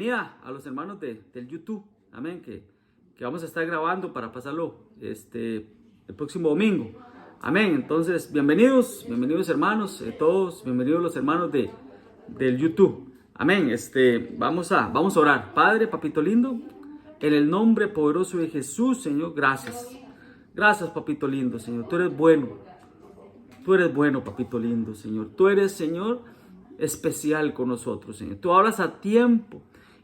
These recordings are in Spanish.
bienvenida a los hermanos del YouTube. Amén. Que vamos a estar grabando para pasarlo el próximo domingo. Amén. Entonces, bienvenidos hermanos, todos, bienvenidos los hermanos del YouTube. Amén. Vamos a orar. Padre, papito lindo, en el nombre poderoso de Jesús, Señor, gracias. Gracias, papito lindo, Señor. Tú eres bueno. Tú eres bueno, papito lindo, Señor. Tú eres, Señor, especial con nosotros, Señor. Tú hablas a tiempo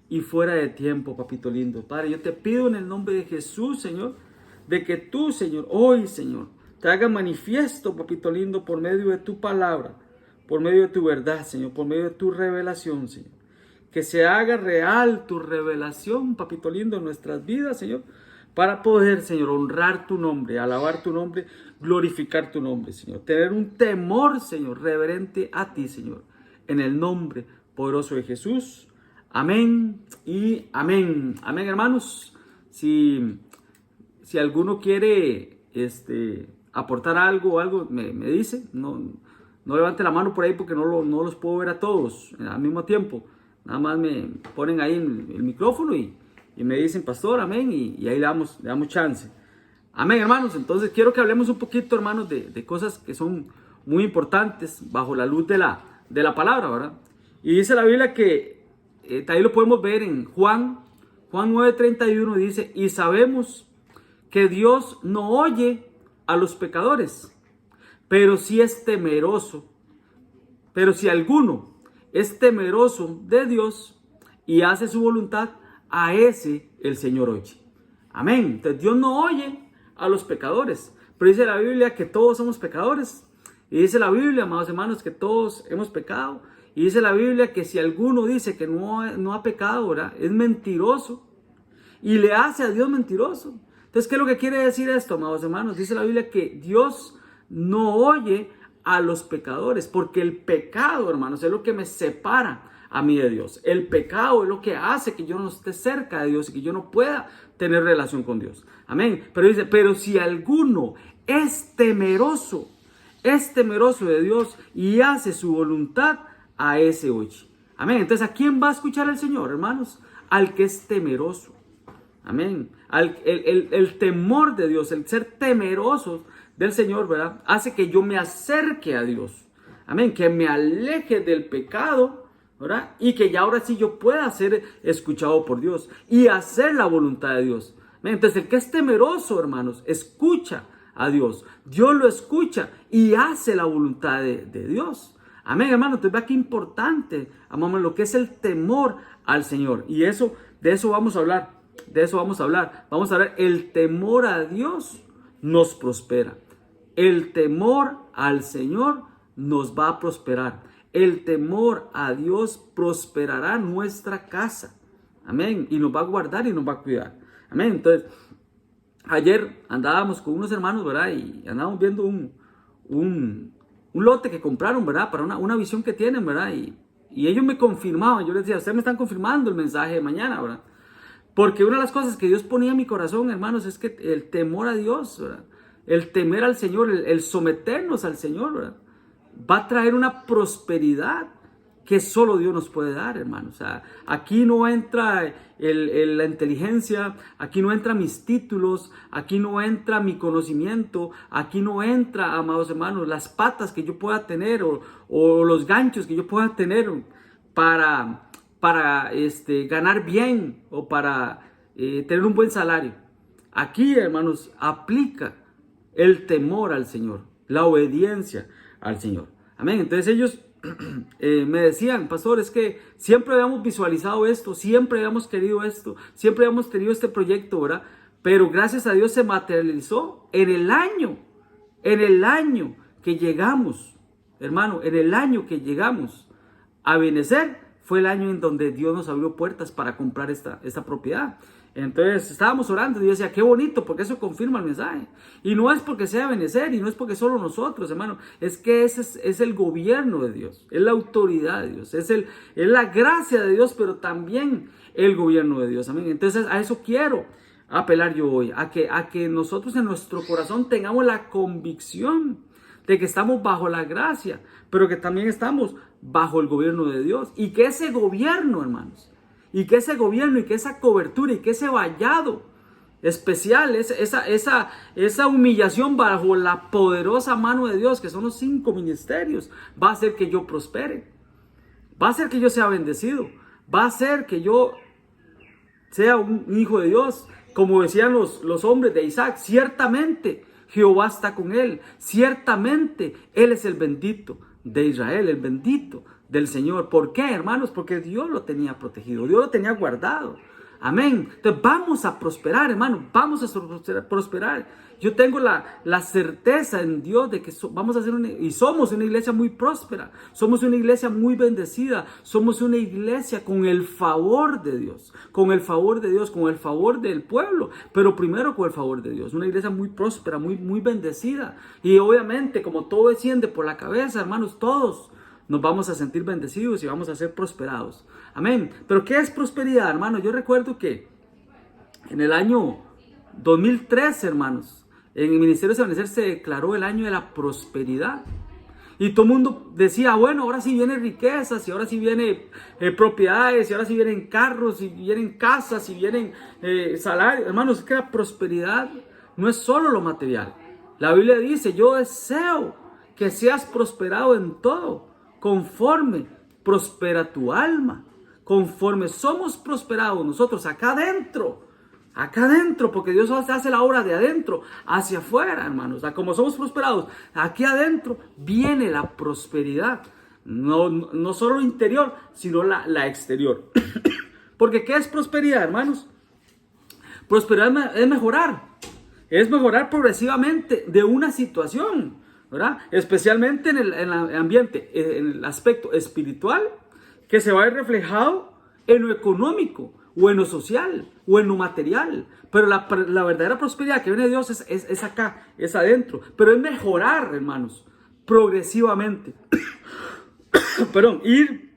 y fuera de tiempo, papito lindo. Padre, yo te pido en el nombre de Jesús, Señor, de que tú, Señor, hoy, Señor, te haga manifiesto, papito lindo, por medio de tu palabra, por medio de tu verdad, Señor, por medio de tu revelación, Señor. Que se haga real tu revelación, papito lindo, en nuestras vidas, Señor, para poder, Señor, honrar tu nombre, alabar tu nombre, glorificar tu nombre, Señor. Tener un temor, Señor, reverente a ti, Señor. En el nombre poderoso de Jesús. Amén y amén. Amén, hermanos. Si alguno quiere aportar algo, me dice. No levante la mano por ahí porque no los puedo ver a todos al mismo tiempo. Nada más me ponen ahí el micrófono y me dicen, pastor, amén. Y ahí le damos chance. Amén, hermanos. Entonces quiero que hablemos un poquito, hermanos, de cosas que son muy importantes bajo la luz de la palabra, ¿verdad? Y dice la Biblia que ahí lo podemos ver en Juan 9:31, dice, y sabemos que Dios no oye a los pecadores, pero sí es temeroso. Pero si alguno es temeroso de Dios y hace su voluntad, a ese el Señor oye. Amén. Entonces Dios no oye a los pecadores, pero dice la Biblia que todos somos pecadores. Y dice la Biblia, amados hermanos, que todos hemos pecado. Y dice la Biblia que si alguno dice que no ha pecado, ¿verdad?, es mentiroso y le hace a Dios mentiroso. Entonces, ¿qué es lo que quiere decir esto, amados hermanos? Dice la Biblia que Dios no oye a los pecadores, porque el pecado, hermanos, es lo que me separa a mí de Dios. El pecado es lo que hace que yo no esté cerca de Dios y que yo no pueda tener relación con Dios. Amén. Pero dice, pero si alguno es temeroso de Dios y hace su voluntad, a ese oye. Amén. Entonces, ¿a quién va a escuchar el Señor, hermanos? Al que es temeroso. Amén. El temor de Dios, el ser temerosos del Señor, ¿verdad?, hace que yo me acerque a Dios. Amén. Que me aleje del pecado, ¿verdad? Y que ya ahora sí yo pueda ser escuchado por Dios y hacer la voluntad de Dios. Amén. Entonces, el que es temeroso, hermanos, escucha a Dios. Dios lo escucha y hace la voluntad de Dios. Amén, hermano. Entonces vea qué importante, amamos, lo que es el temor al Señor. Y de eso vamos a hablar. Vamos a ver, el temor a Dios nos prospera. El temor al Señor nos va a prosperar. El temor a Dios prosperará nuestra casa. Amén. Y nos va a guardar y nos va a cuidar. Amén. Entonces, ayer andábamos con unos hermanos, ¿verdad? Y andábamos viendo un lote que compraron, ¿verdad? Para una visión que tienen, ¿verdad? Y ellos me confirmaban. Yo les decía, ustedes me están confirmando el mensaje de mañana, ¿verdad? Porque una de las cosas que Dios ponía en mi corazón, hermanos, es que el temor a Dios, ¿verdad?, el temer al Señor, el someternos al Señor, ¿verdad?, va a traer una prosperidad que solo Dios nos puede dar, hermanos. O sea, aquí no entra la inteligencia, aquí no entran mis títulos, aquí no entra mi conocimiento, aquí no entra, amados hermanos, las patas que yo pueda tener o los ganchos que yo pueda tener para ganar bien o para tener un buen salario. Aquí, hermanos, aplica el temor al Señor, la obediencia al Señor. Amén. Entonces ellos me decían, pastor, es que siempre habíamos visualizado esto, siempre habíamos querido esto, siempre habíamos tenido este proyecto, ¿verdad? Pero gracias a Dios se materializó en el año que llegamos, hermano, en el año que llegamos a Benecer, fue el año en donde Dios nos abrió puertas para comprar esta propiedad. Entonces estábamos orando y yo decía, qué bonito, porque eso confirma el mensaje. Y no es porque sea Benecer y no es porque solo nosotros, hermano. Es que ese es el gobierno de Dios, es la autoridad de Dios, es la gracia de Dios, pero también el gobierno de Dios. Amén. Entonces a eso quiero apelar yo hoy, a que nosotros en nuestro corazón tengamos la convicción de que estamos bajo la gracia, pero que también estamos bajo el gobierno de Dios. Y que ese gobierno, hermanos, y que ese gobierno y que esa cobertura y que ese vallado especial, esa humillación bajo la poderosa mano de Dios, que son los 5 ministerios, va a hacer que yo prospere, va a hacer que yo sea bendecido, va a hacer que yo sea un hijo de Dios, como decían los hombres de Isaac. Ciertamente Jehová está con él, ciertamente él es el bendito de Israel, el bendito del Señor. ¿Por qué, hermanos? Porque Dios lo tenía protegido, Dios lo tenía guardado. Amén. Entonces vamos a prosperar, hermanos, vamos a prosperar. Yo tengo la certeza en Dios de que vamos a hacer y somos una iglesia muy próspera, somos una iglesia muy bendecida, somos una iglesia con el favor de Dios, con el favor de Dios, con el favor del pueblo, pero primero con el favor de Dios. Una iglesia muy próspera, muy bendecida. Y obviamente, como todo desciende por la cabeza, hermanos, todos nos vamos a sentir bendecidos y vamos a ser prosperados. Amén. Pero ¿qué es prosperidad, hermano? Yo recuerdo que en el año 2013, hermanos, en el Ministerio de Amanecer se declaró el año de la prosperidad. Y todo el mundo decía, bueno, ahora sí vienen riquezas, y ahora sí vienen propiedades, y ahora sí vienen carros, y vienen casas, y vienen salarios. Hermanos, es que la prosperidad no es solo lo material. La Biblia dice, yo deseo que seas prosperado en todo, conforme prospera tu alma, conforme somos prosperados nosotros acá adentro, porque Dios hace la obra de adentro hacia afuera, hermanos. O sea, como somos prosperados aquí adentro, viene la prosperidad, no solo interior, sino la exterior. Porque ¿qué es prosperidad, hermanos? Prosperidad es mejorar progresivamente de una situación, ¿verdad? Especialmente en el ambiente, en el aspecto espiritual, que se va a ver reflejado en lo económico, o en lo social, o en lo material. Pero la verdadera prosperidad que viene de Dios es acá, es adentro. Pero es mejorar, hermanos, progresivamente. Perdón, ir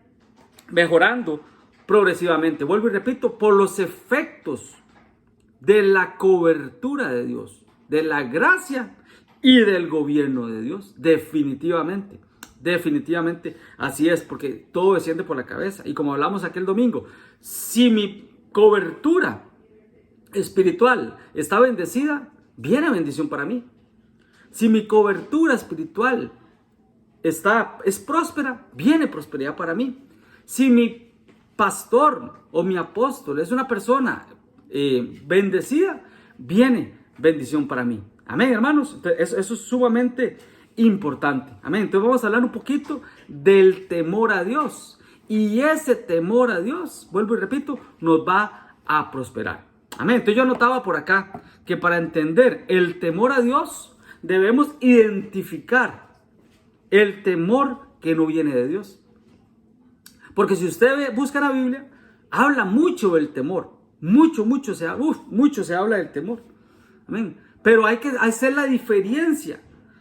mejorando progresivamente. Vuelvo y repito, por los efectos de la cobertura de Dios, de la gracia y del gobierno de Dios. Definitivamente así es, porque todo desciende por la cabeza. Y como hablamos aquel domingo, si mi cobertura espiritual está bendecida, viene bendición para mí. Si mi cobertura espiritual es próspera, viene prosperidad para mí. Si mi pastor o mi apóstol es una persona bendecida, viene bendición para mí. Amén, hermanos. Eso es sumamente importante. Amén. Entonces vamos a hablar un poquito del temor a Dios. Y ese temor a Dios, vuelvo y repito, nos va a prosperar. Amén. Entonces yo anotaba por acá que para entender el temor a Dios, debemos identificar el temor que no viene de Dios. Porque si usted busca la Biblia, habla mucho del temor. Mucho se habla del temor. Amén. Pero hay que hacer la diferencia.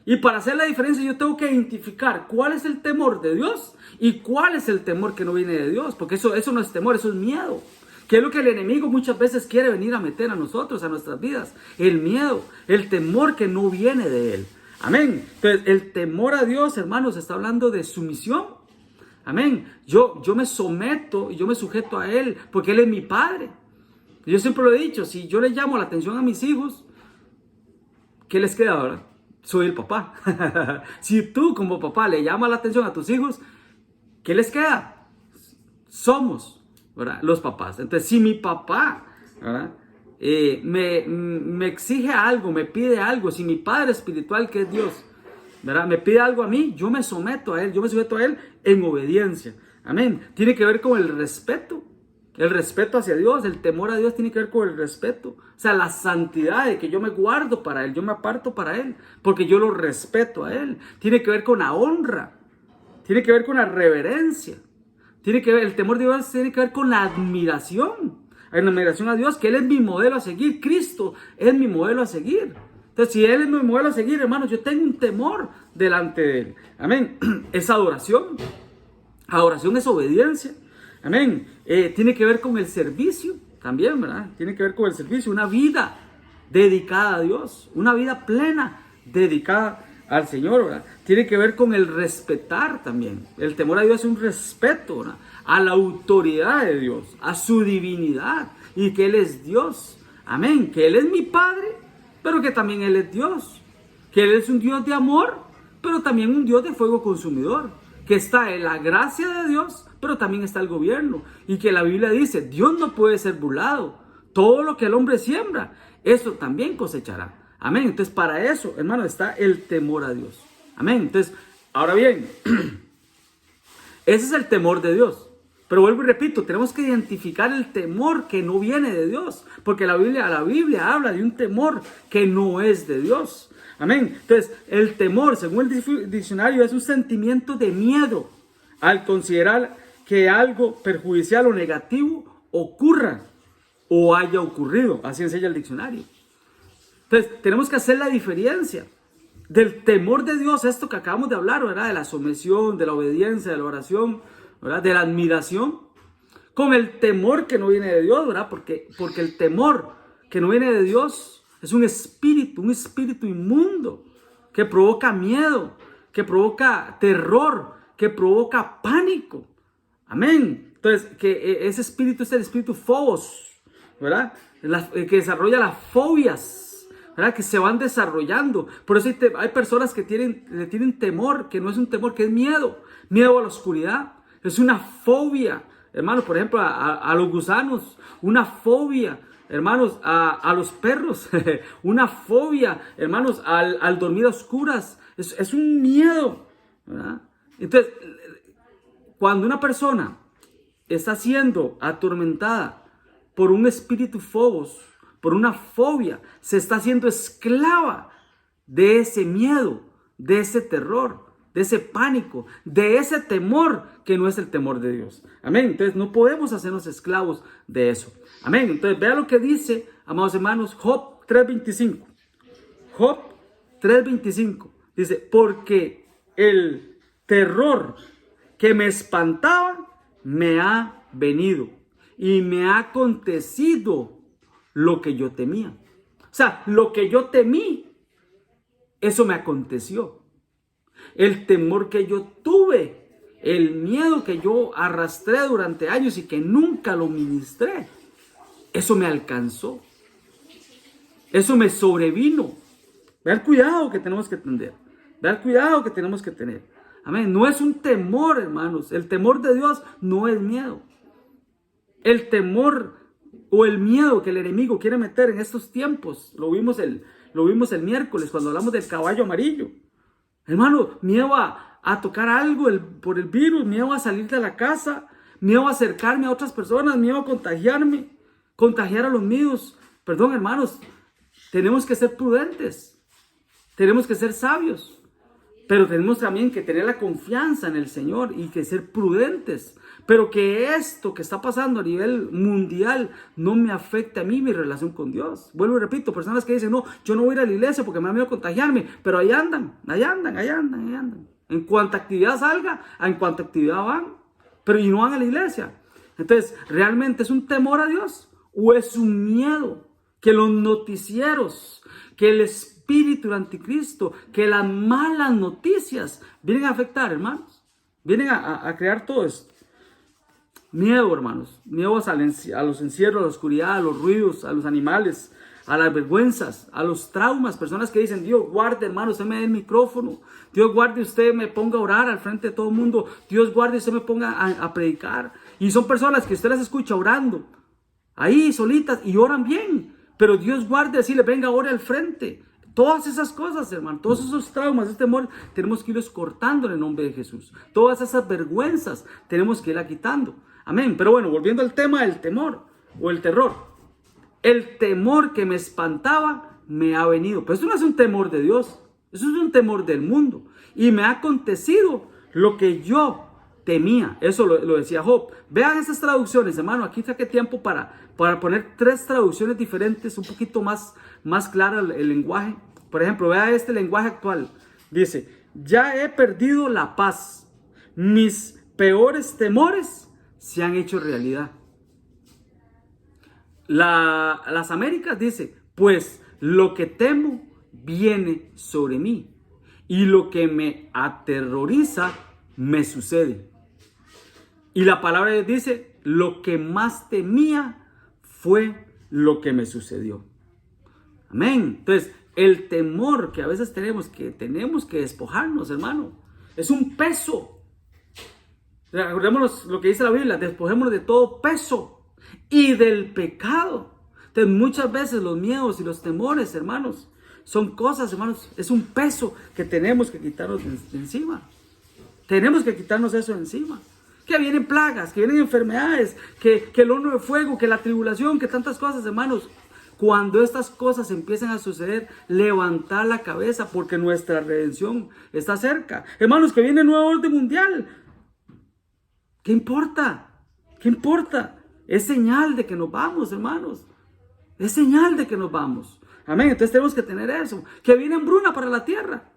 Y para hacer la diferencia yo tengo que identificar cuál es el temor de Dios y cuál es el temor que no viene de Dios. Porque eso no es temor, eso es miedo. Que es lo que el enemigo muchas veces quiere venir a meter a nosotros, a nuestras vidas. El miedo, el temor que no viene de Él. Amén. Entonces el temor a Dios, hermanos, está hablando de sumisión. Amén. Yo me someto y yo me sujeto a Él porque Él es mi Padre. Yo siempre lo he dicho, si yo le llamo la atención a mis hijos, ¿qué les queda ahora? Soy el papá. Si tú como papá le llamas la atención a tus hijos, ¿qué les queda? Somos, ¿verdad?, los papás. Entonces, si mi papá, ¿verdad?, me exige algo, me pide algo, si mi Padre espiritual, que es Dios, ¿verdad?, me pide algo a mí, yo me someto a Él, yo me sujeto a Él en obediencia. Amén. Tiene que ver con el respeto. El respeto hacia Dios, el temor a Dios tiene que ver con el respeto. O sea, la santidad de que yo me guardo para Él, yo me aparto para Él, porque yo lo respeto a Él. Tiene que ver con la honra, tiene que ver con la reverencia. El temor de Dios tiene que ver con la admiración. Hay una admiración a Dios, que Él es mi modelo a seguir. Cristo es mi modelo a seguir. Entonces, si Él es mi modelo a seguir, hermanos, yo tengo un temor delante de Él. Amén. Es adoración. Adoración es obediencia. Amén. Tiene que ver con el servicio también, ¿verdad? Tiene que ver con el servicio, una vida dedicada a Dios, una vida plena dedicada al Señor, ¿verdad? Tiene que ver con el respetar también. El temor a Dios es un respeto, ¿verdad?, a la autoridad de Dios, a su divinidad, y que Él es Dios. Amén. Que Él es mi Padre, pero que también Él es Dios. Que Él es un Dios de amor, pero también un Dios de fuego consumidor. Que está en la gracia de Dios, pero también está el gobierno. Y que la Biblia dice, Dios no puede ser burlado. Todo lo que el hombre siembra, eso también cosechará. Amén. Entonces, para eso, hermano, está el temor a Dios. Amén. Entonces, ahora bien, ese es el temor de Dios. Pero vuelvo y repito, tenemos que identificar el temor que no viene de Dios. Porque la Biblia habla de un temor que no es de Dios. Amén. Entonces, el temor, según el diccionario, es un sentimiento de miedo al considerar que algo perjudicial o negativo ocurra o haya ocurrido. Así enseña el diccionario. Entonces, tenemos que hacer la diferencia del temor de Dios, esto que acabamos de hablar, ¿verdad? De la sumisión, de la obediencia, de la oración, ¿verdad?, de la admiración, con el temor que no viene de Dios, ¿verdad? Porque el temor que no viene de Dios es un espíritu inmundo, que provoca miedo, que provoca terror, que provoca pánico. Amén. Entonces, que ese espíritu es el espíritu Phobos, ¿verdad? Que desarrolla las fobias, ¿verdad?, que se van desarrollando. Por eso hay personas que le tienen temor, que no es un temor, que es miedo. Miedo a la oscuridad. Es una fobia, hermanos, por ejemplo, a los gusanos. Una fobia, hermanos, a los perros. Una fobia, hermanos, al dormir a oscuras. Es un miedo, ¿verdad? Entonces, cuando una persona está siendo atormentada por un espíritu Phobos, por una fobia, se está haciendo esclava de ese miedo, de ese terror, de ese pánico, de ese temor que no es el temor de Dios. Amén. Entonces no podemos hacernos esclavos de eso. Amén. Entonces vea lo que dice, amados hermanos, Job 3:25. Job 3:25 dice, porque el terror que me espantaba me ha venido y me ha acontecido lo que yo temía. O sea, lo que yo temí, eso me aconteció. El temor que yo tuve, el miedo que yo arrastré durante años y que nunca lo ministré, eso me alcanzó. Eso me sobrevino. Vea el cuidado que tenemos que tener. Vea el cuidado que tenemos que tener. Amén. No es un temor, hermanos. El temor de Dios no es miedo. El temor o el miedo que el enemigo quiere meter en estos tiempos, lo vimos el miércoles cuando hablamos del caballo amarillo. Hermano, miedo a tocar algo por el virus, miedo a salir de la casa, miedo a acercarme a otras personas, miedo a contagiarme, contagiar a los míos. Perdón, hermanos, tenemos que ser prudentes, tenemos que ser sabios, pero tenemos también que tener la confianza en el Señor y que ser prudentes. Pero que esto que está pasando a nivel mundial no me afecte a mí, mi relación con Dios. Vuelvo y repito, personas que dicen, no, yo no voy a ir a la iglesia porque me da miedo contagiarme. Pero ahí andan. En cuanta actividad salga, en cuanta actividad van. Pero y no van a la iglesia. Entonces, ¿realmente es un temor a Dios? ¿O es un miedo? Que los noticieros, que el espíritu del anticristo, que las malas noticias vienen a afectar, hermanos. Vienen a crear todo esto. Miedo, hermanos, miedo a los encierros, a la oscuridad, a los ruidos, a los animales, a las vergüenzas, a los traumas. Personas que dicen, Dios guarde, hermano, usted me dé el micrófono. Dios guarde, usted me ponga a orar al frente de todo el mundo. Dios guarde, usted me ponga a predicar. Y son personas que usted las escucha orando, ahí solitas, y oran bien. Pero Dios guarde, decirle, venga, ore al frente. Todas esas cosas, hermano, todos esos traumas, ese temor, tenemos que irlos cortando en el nombre de Jesús. Todas esas vergüenzas tenemos que irlas quitando. Amén. Pero bueno, volviendo al tema del temor o el terror. El temor que me espantaba me ha venido. Pero eso no es un temor de Dios. Eso es un temor del mundo. Y me ha acontecido lo que yo temía. Eso lo decía Job. Vean esas traducciones, hermano. Aquí saqué tiempo para poner 3 traducciones diferentes, un poquito más clara el lenguaje. Por ejemplo, vea este lenguaje actual. Dice, ya he perdido la paz. Mis peores temores se han hecho realidad. Las Américas dice, pues lo que temo viene sobre mí y lo que me aterroriza me sucede. Y la palabra de Dios dice, lo que más temía fue lo que me sucedió. Amén. Entonces, el temor que a veces tenemos que despojarnos, hermano, es un peso. Recordémonos lo que dice la Biblia, despojémonos de todo peso y del pecado. Entonces, muchas veces los miedos y los temores, hermanos, son cosas, hermanos, es un peso que tenemos que quitarnos de encima. Tenemos que quitarnos eso de encima. Que vienen plagas, que vienen enfermedades, que el horno de fuego, que la tribulación, que tantas cosas, hermanos. Cuando estas cosas empiezan a suceder, levantar la cabeza porque nuestra redención está cerca. Hermanos, que viene el nuevo orden mundial. ¿Qué importa? ¿Qué importa? Es señal de que nos vamos, hermanos. Es señal de que nos vamos. Amén. Entonces tenemos que tener eso. Que viene hambruna para la tierra.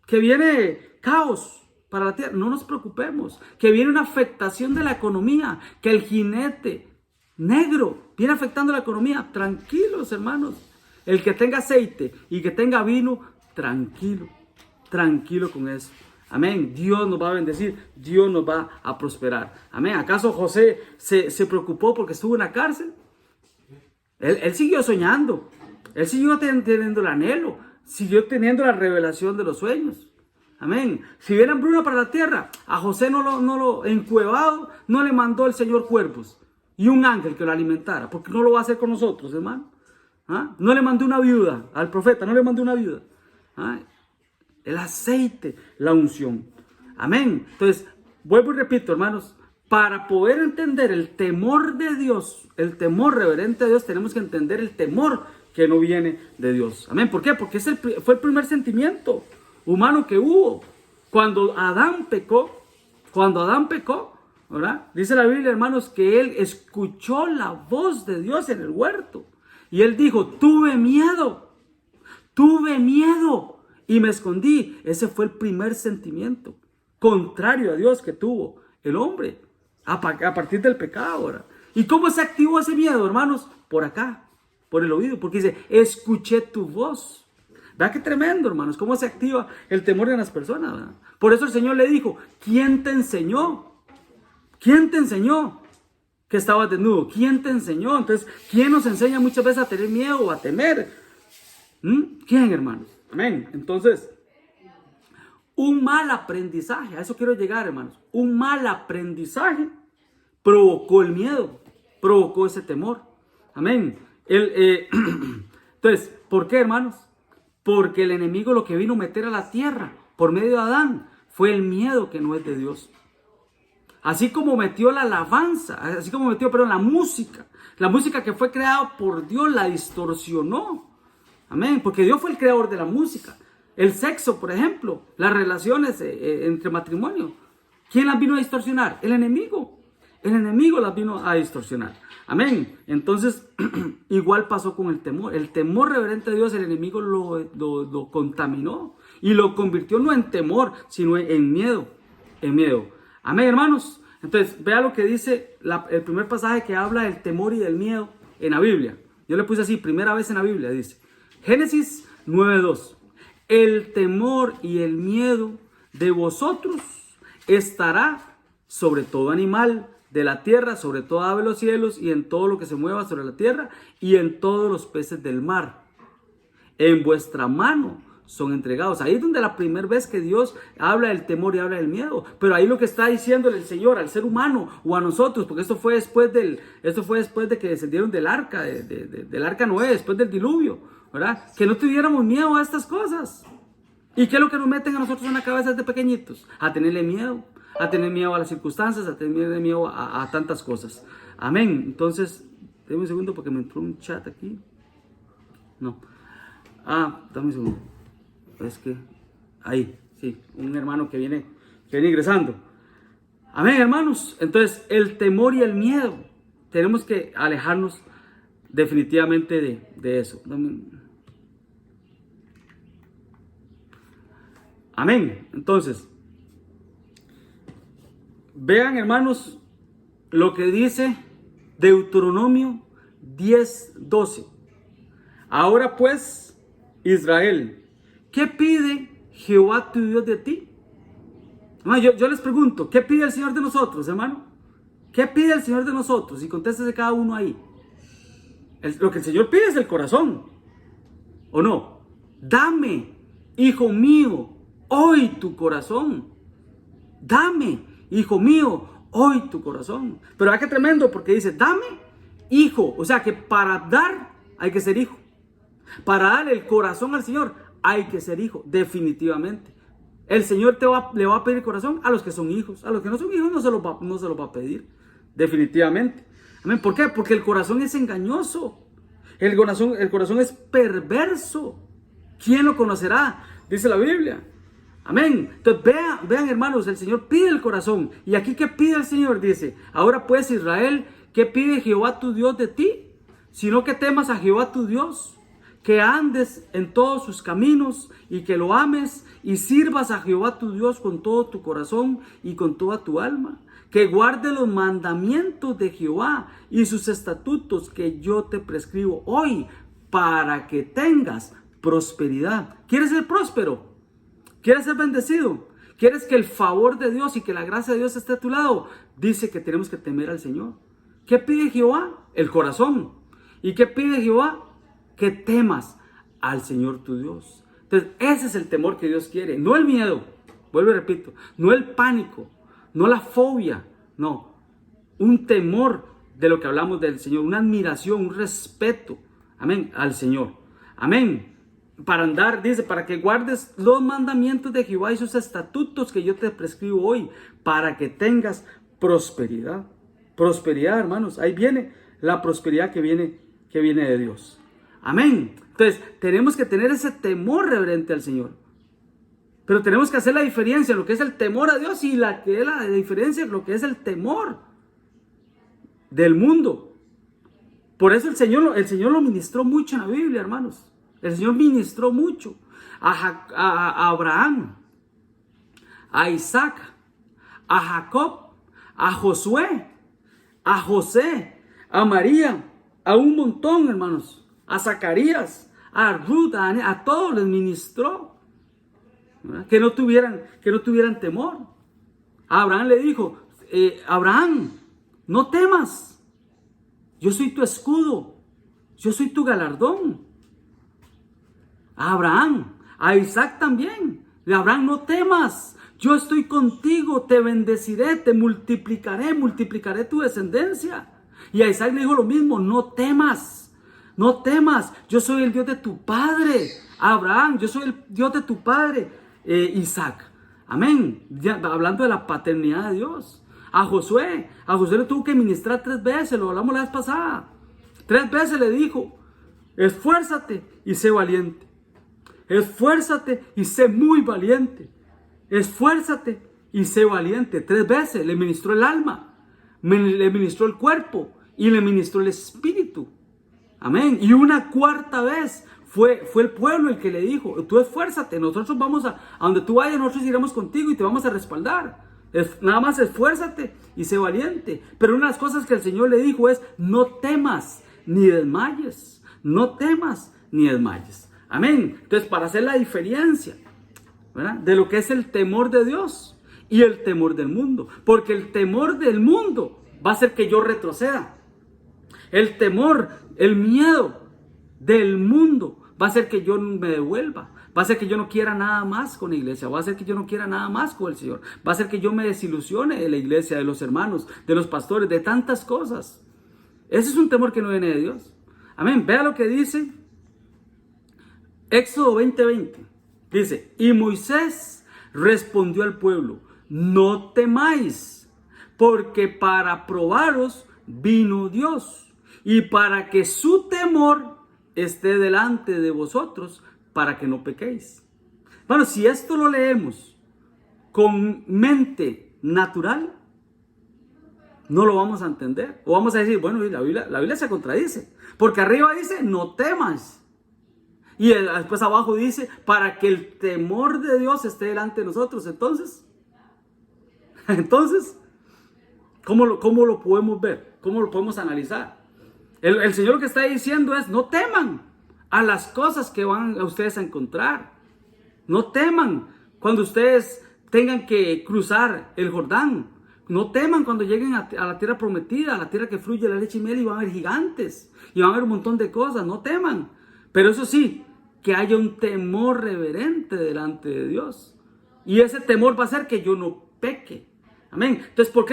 Que viene caos para la tierra. No nos preocupemos. Que viene una afectación de la economía. Que el jinete negro viene afectando la economía. Tranquilos, hermanos. El que tenga aceite y que tenga vino, tranquilo. Tranquilo con eso. Amén. Dios nos va a bendecir. Dios nos va a prosperar. Amén. ¿Acaso José se preocupó porque estuvo en la cárcel? Él siguió soñando. Él siguió teniendo el anhelo. Siguió teniendo la revelación de los sueños. Amén. Si viene hambruna para la tierra, a José no lo encuevado, no le mandó el Señor cuervos y un ángel que lo alimentara, porque no lo va a hacer con nosotros, hermano. ¿Ah? No le mandó una viuda al profeta, no le mandó una viuda. ¿Ah? El aceite, la unción. Amén. Entonces, vuelvo y repito, hermanos, para poder entender el temor de Dios, el temor reverente de Dios, tenemos que entender el temor que no viene de Dios. Amén. ¿Por qué? Porque fue el primer sentimiento humano que hubo. Cuando Adán pecó, ¿verdad? Dice la Biblia, hermanos, que él escuchó la voz de Dios en el huerto. Y él dijo, tuve miedo y me escondí. Ese fue el primer sentimiento contrario a Dios que tuvo el hombre a partir del pecado. ¿Verdad? ¿Y cómo se activó ese miedo, hermanos? Por acá, por el oído, porque dice, escuché tu voz. ¿Verdad qué tremendo, hermanos? ¿Cómo se activa el temor en las personas? ¿Verdad? Por eso el Señor le dijo, ¿quién te enseñó? ¿Quién te enseñó que estabas desnudo? ¿Quién te enseñó? Entonces, ¿quién nos enseña muchas veces a tener miedo o a temer? ¿Quién, hermanos? Amén. Entonces, un mal aprendizaje, a eso quiero llegar, hermanos. Un mal aprendizaje provocó el miedo, provocó ese temor. Amén. Entonces, ¿por qué, hermanos? Porque el enemigo lo que vino a meter a la tierra por medio de Adán fue el miedo que no es de Dios. Así como metió la alabanza, así como metió, la música que fue creada por Dios la distorsionó. Amén, porque Dios fue el creador de la música. El sexo, por ejemplo, las relaciones entre matrimonio. ¿Quién las vino a distorsionar? El enemigo. El enemigo las vino a distorsionar. Amén. Entonces, igual pasó con el temor. El temor reverente a Dios, el enemigo lo contaminó y lo convirtió no en temor, sino en miedo. En miedo. Amén, hermanos. Entonces, vea lo que dice el primer pasaje que habla del temor y del miedo en la Biblia. Yo le puse así, primera vez en la Biblia, dice. Génesis 9:2. El temor y el miedo de vosotros estará sobre todo animal de la tierra, sobre toda ave de los cielos y en todo lo que se mueva sobre la tierra y en todos los peces del mar. En vuestra mano son entregados. Ahí es donde la primera vez que Dios habla del temor y habla del miedo. Pero ahí lo que está diciéndole el Señor al ser humano o a nosotros, porque esto fue después de que descendieron del arca, del arca Noé, después del diluvio, ¿verdad? Que no tuviéramos miedo a estas cosas. ¿Y qué es lo que nos meten a nosotros en la cabeza desde pequeñitos? A tenerle miedo. A tener miedo a las circunstancias, a tener miedo a tantas cosas. Amén. Entonces, déjame un segundo porque me entró un chat aquí. No. Dame un segundo. Es que, ahí, sí, un hermano que viene ingresando. Amén, hermanos. Entonces, el temor y el miedo, tenemos que alejarnos definitivamente de eso. Amén. Entonces, vean, hermanos, lo que dice Deuteronomio 10:12. Ahora pues, Israel, ¿qué pide Jehová tu Dios de ti? Hermano, yo les pregunto, ¿qué pide el Señor de nosotros, hermano? ¿Qué pide el Señor de nosotros? Y contéstese cada uno ahí. Lo que el Señor pide es el corazón, ¿o no? Dame, hijo mío, hoy tu corazón. Dame, hijo mío, hoy tu corazón. Pero qué tremendo, porque dice, dame, hijo. O sea que para dar hay que ser hijo. Para dar el corazón al Señor hay que ser hijo, definitivamente. El Señor le va a pedir corazón a los que son hijos. A los que no son hijos no se los va a pedir, definitivamente. Amén. ¿Por qué? Porque el corazón es engañoso. El corazón es perverso. ¿Quién lo conocerá? Dice la Biblia. Amén. Entonces vean hermanos, el Señor pide el corazón. Y aquí, ¿qué pide el Señor? Dice, ahora pues Israel, ¿qué pide Jehová tu Dios de ti? Sino que temas a Jehová tu Dios, que andes en todos sus caminos y que lo ames y sirvas a Jehová tu Dios con todo tu corazón y con toda tu alma. Que guarde los mandamientos de Jehová y sus estatutos que yo te prescribo hoy para que tengas prosperidad. ¿Quieres ser próspero? ¿Quieres ser bendecido? ¿Quieres que el favor de Dios y que la gracia de Dios esté a tu lado? Dice que tenemos que temer al Señor. ¿Qué pide Jehová? El corazón. ¿Y qué pide Jehová? Que temas al Señor tu Dios. Entonces, ese es el temor que Dios quiere. No el miedo, vuelvo y repito, no el pánico, no la fobia, no. Un temor de lo que hablamos del Señor, una admiración, un respeto, amén, al Señor. Amén. Para andar, dice, para que guardes los mandamientos de Jehová y sus estatutos que yo te prescribo hoy, para que tengas prosperidad. Prosperidad, hermanos, ahí viene la prosperidad que viene de Dios. Amén. Entonces, tenemos que tener ese temor reverente al Señor. Pero tenemos que hacer la diferencia en lo que es el temor a Dios y la diferencia en lo que es el temor del mundo. Por eso el Señor lo ministró mucho en la Biblia, hermanos. El Señor ministró mucho a Abraham, a Isaac, a Jacob, a Josué, a José, a María, a un montón, hermanos, a Zacarías, a Ruth, a todos les ministró, ¿verdad? Que no tuvieran temor. A Abraham le dijo, Abraham, no temas, yo soy tu escudo, yo soy tu galardón. A Abraham, a Isaac también. De Abraham, no temas, yo estoy contigo, te bendeciré, te multiplicaré tu descendencia. Y a Isaac le dijo lo mismo, no temas, yo soy el Dios de tu padre, Abraham, yo soy el Dios de tu padre, Isaac. Amén. Ya, hablando de la paternidad de Dios. A Josué le tuvo que ministrar 3 veces, lo hablamos la vez pasada. 3 veces le dijo, esfuérzate y sé valiente. Esfuérzate y sé muy valiente. Esfuérzate y sé valiente. 3 veces le ministró el alma, le ministró el cuerpo y le ministró el espíritu. Amén. Y una 4ª vez fue el pueblo el que le dijo, tú esfuérzate, nosotros vamos a donde tú vayas, nosotros iremos contigo y te vamos a respaldar. Nada más esfuérzate y sé valiente. Pero una de las cosas que el Señor le dijo es, no temas ni desmayes. No temas ni desmayes. Amén. Entonces, para hacer la diferencia, ¿verdad?, de lo que es el temor de Dios y el temor del mundo. Porque el temor del mundo va a hacer que yo retroceda. El temor, el miedo del mundo va a hacer que yo me devuelva. Va a hacer que yo no quiera nada más con la iglesia. Va a hacer que yo no quiera nada más con el Señor. Va a hacer que yo me desilusione de la iglesia, de los hermanos, de los pastores, de tantas cosas. Ese es un temor que no viene de Dios. Amén. Vea lo que dice Éxodo 20:20. Dice, y Moisés respondió al pueblo, no temáis, porque para probaros vino Dios, y para que su temor esté delante de vosotros, para que no pequéis. Bueno, si esto lo leemos con mente natural, no lo vamos a entender. O vamos a decir, bueno, la Biblia se contradice, porque arriba dice, no temas. Y después abajo dice, para que el temor de Dios esté delante de nosotros. Entonces, ¿cómo lo podemos ver? ¿Cómo lo podemos analizar? El Señor lo que está diciendo es, no teman a las cosas que van a ustedes a encontrar. No teman cuando ustedes tengan que cruzar el Jordán. No teman cuando lleguen a la tierra prometida, a la tierra que fluye la leche y miel, y van a haber gigantes, y van a haber un montón de cosas. No teman. Pero eso sí, que haya un temor reverente delante de Dios. Y ese temor va a hacer que yo no peque. Amén. Entonces, ¿para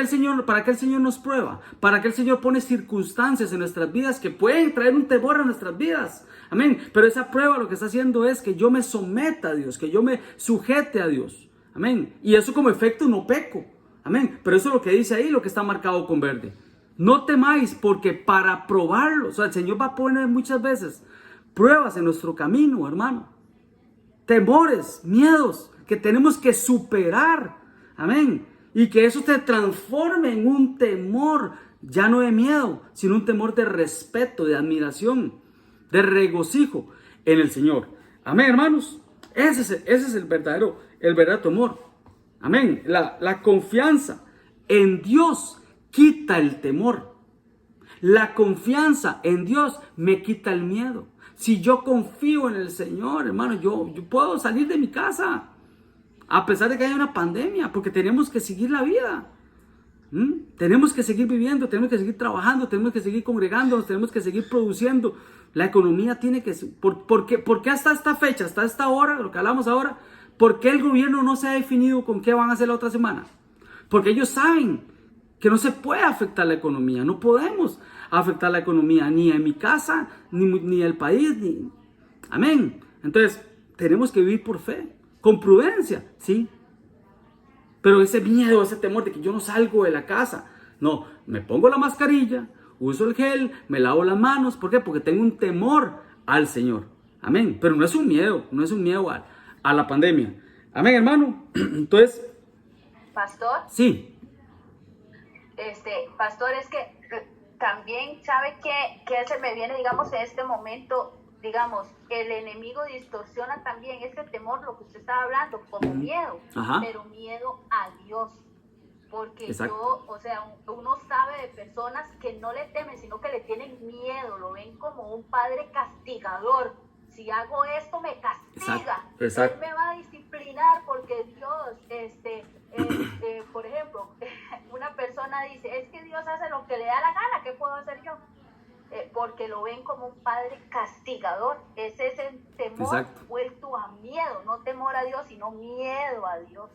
qué el Señor nos prueba? ¿Para qué el Señor pone circunstancias en nuestras vidas que pueden traer un temor a nuestras vidas? Amén. Pero esa prueba lo que está haciendo es que yo me someta a Dios, que yo me sujete a Dios. Amén. Y eso como efecto no peco. Amén. Pero eso es lo que dice ahí, lo que está marcado con verde. No temáis, porque para probarlo, o sea, el Señor va a poner muchas veces pruebas en nuestro camino, hermano. Temores, miedos que tenemos que superar. Amén. Y que eso te transforme en un temor, ya no de miedo, sino un temor de respeto, de admiración, de regocijo en el Señor. Amén, hermanos. Ese es el verdadero temor. Amén. La confianza en Dios quita el temor. La confianza en Dios me quita el miedo. Si yo confío en el Señor, hermano, yo puedo salir de mi casa. A pesar de que haya una pandemia, porque tenemos que seguir la vida. Tenemos que seguir viviendo, tenemos que seguir trabajando, tenemos que seguir congregándonos, tenemos que seguir produciendo. La economía tiene que... ¿Por qué hasta esta fecha, hasta esta hora, lo que hablamos ahora, por qué el gobierno no se ha definido con qué van a hacer la otra semana? Porque ellos saben que no se puede afectar la economía, no podemos afectar la economía, ni en mi casa, ni el país, ni... Amén. Entonces, tenemos que vivir por fe. Con prudencia, sí. Pero ese miedo, ese temor de que yo no salgo de la casa. No, me pongo la mascarilla, uso el gel, me lavo las manos. ¿Por qué? Porque tengo un temor al Señor. Amén. Pero no es un miedo a la pandemia. Amén, hermano. Entonces. Pastor. Sí. Pastor, es que también sabe que se me viene, digamos, en este momento. Digamos, el enemigo distorsiona también ese temor, lo que usted estaba hablando, como miedo, pero miedo a Dios. Porque exacto. uno sabe de personas que no le temen, sino que le tienen miedo, lo ven como un padre castigador. Si hago esto, me castiga. Exacto. Él me va a disciplinar porque Dios, por ejemplo, una persona dice, es que Dios hace lo que le da la gana, ¿qué puedo hacer yo? Porque lo ven como un padre castigador. Ese es el temor vuelto a miedo, no temor a Dios, sino miedo a Dios,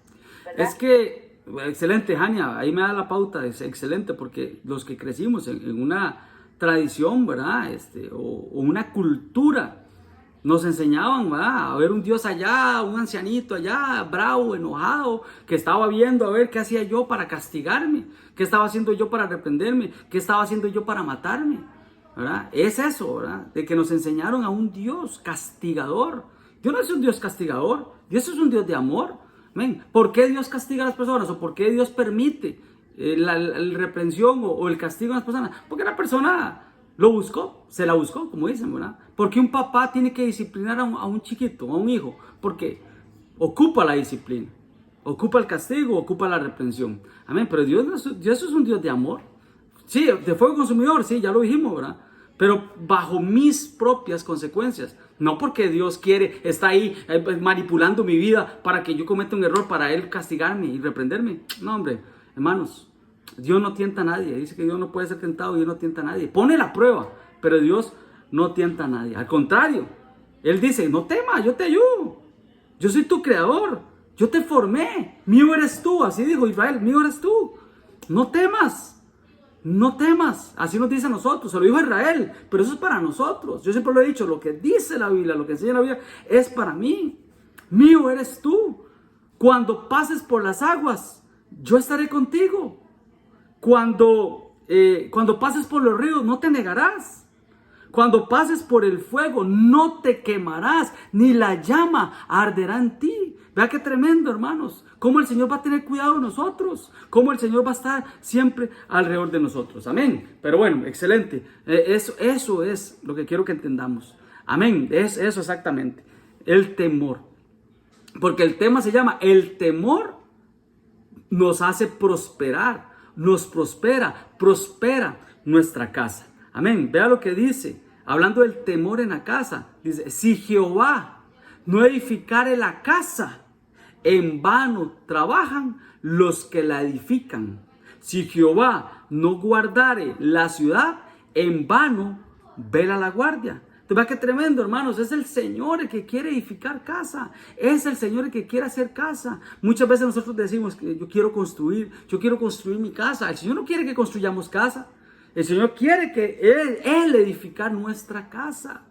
¿verdad? Es que, excelente, Jania, ahí me da la pauta, es excelente, porque los que crecimos en una tradición, ¿verdad? O una cultura, nos enseñaban, ¿verdad? A ver un Dios allá, un ancianito allá, bravo, enojado, que estaba viendo a ver qué hacía yo para castigarme, qué estaba haciendo yo para reprenderme, qué estaba haciendo yo para matarme. ¿Verdad? Es eso, ¿verdad? De que nos enseñaron a un Dios castigador. Dios no es un Dios castigador, Dios es un Dios de amor. ¿Ven? ¿Por qué Dios castiga a las personas? ¿O por qué Dios permite la reprensión o el castigo a las personas? Porque la persona lo buscó, se la buscó, como dicen, ¿verdad? Porque un papá tiene que disciplinar a un chiquito, a un hijo, porque ocupa la disciplina, ocupa el castigo, ocupa la reprensión. Amén. Pero Dios es un Dios de amor. Sí, de fuego consumidor, sí, ya lo dijimos, ¿verdad? Pero bajo mis propias consecuencias. No porque Dios está ahí manipulando mi vida para que yo cometa un error, para Él castigarme y reprenderme. No, hombre, hermanos, Dios no tienta a nadie. Dice que Dios no puede ser tentado, Dios no tienta a nadie. Pone la prueba, pero Dios no tienta a nadie. Al contrario, Él dice, no temas, yo te ayudo. Yo soy tu creador, yo te formé. Mío eres tú, así dijo Israel, mío eres tú. No temas. No temas, así nos dice a nosotros, se lo dijo a Israel, pero eso es para nosotros. Yo siempre lo he dicho, lo que dice la Biblia, lo que enseña la Biblia, es para mí. Mío eres tú. Cuando pases por las aguas, yo estaré contigo. Cuando pases por los ríos, no te negarás. Cuando pases por el fuego, no te quemarás, ni la llama arderá en ti. Vea qué tremendo, hermanos. Cómo el Señor va a tener cuidado de nosotros. Cómo el Señor va a estar siempre alrededor de nosotros. Amén. Pero bueno, excelente. Eso es lo que quiero que entendamos. Amén. Es eso exactamente. El temor. Porque el tema se llama, el temor nos hace prosperar. Nos prospera nuestra casa. Amén. Vea lo que dice. Hablando del temor en la casa. Dice, si Jehová no edificare la casa, en vano trabajan los que la edifican. Si Jehová no guardare la ciudad, en vano vela la guardia. Entonces, vea qué tremendo, hermanos. Es el Señor el que quiere edificar casa. Es el Señor el que quiere hacer casa. Muchas veces nosotros decimos que yo quiero construir mi casa. El Señor no quiere que construyamos casa. El Señor quiere que Él edificar nuestra casa.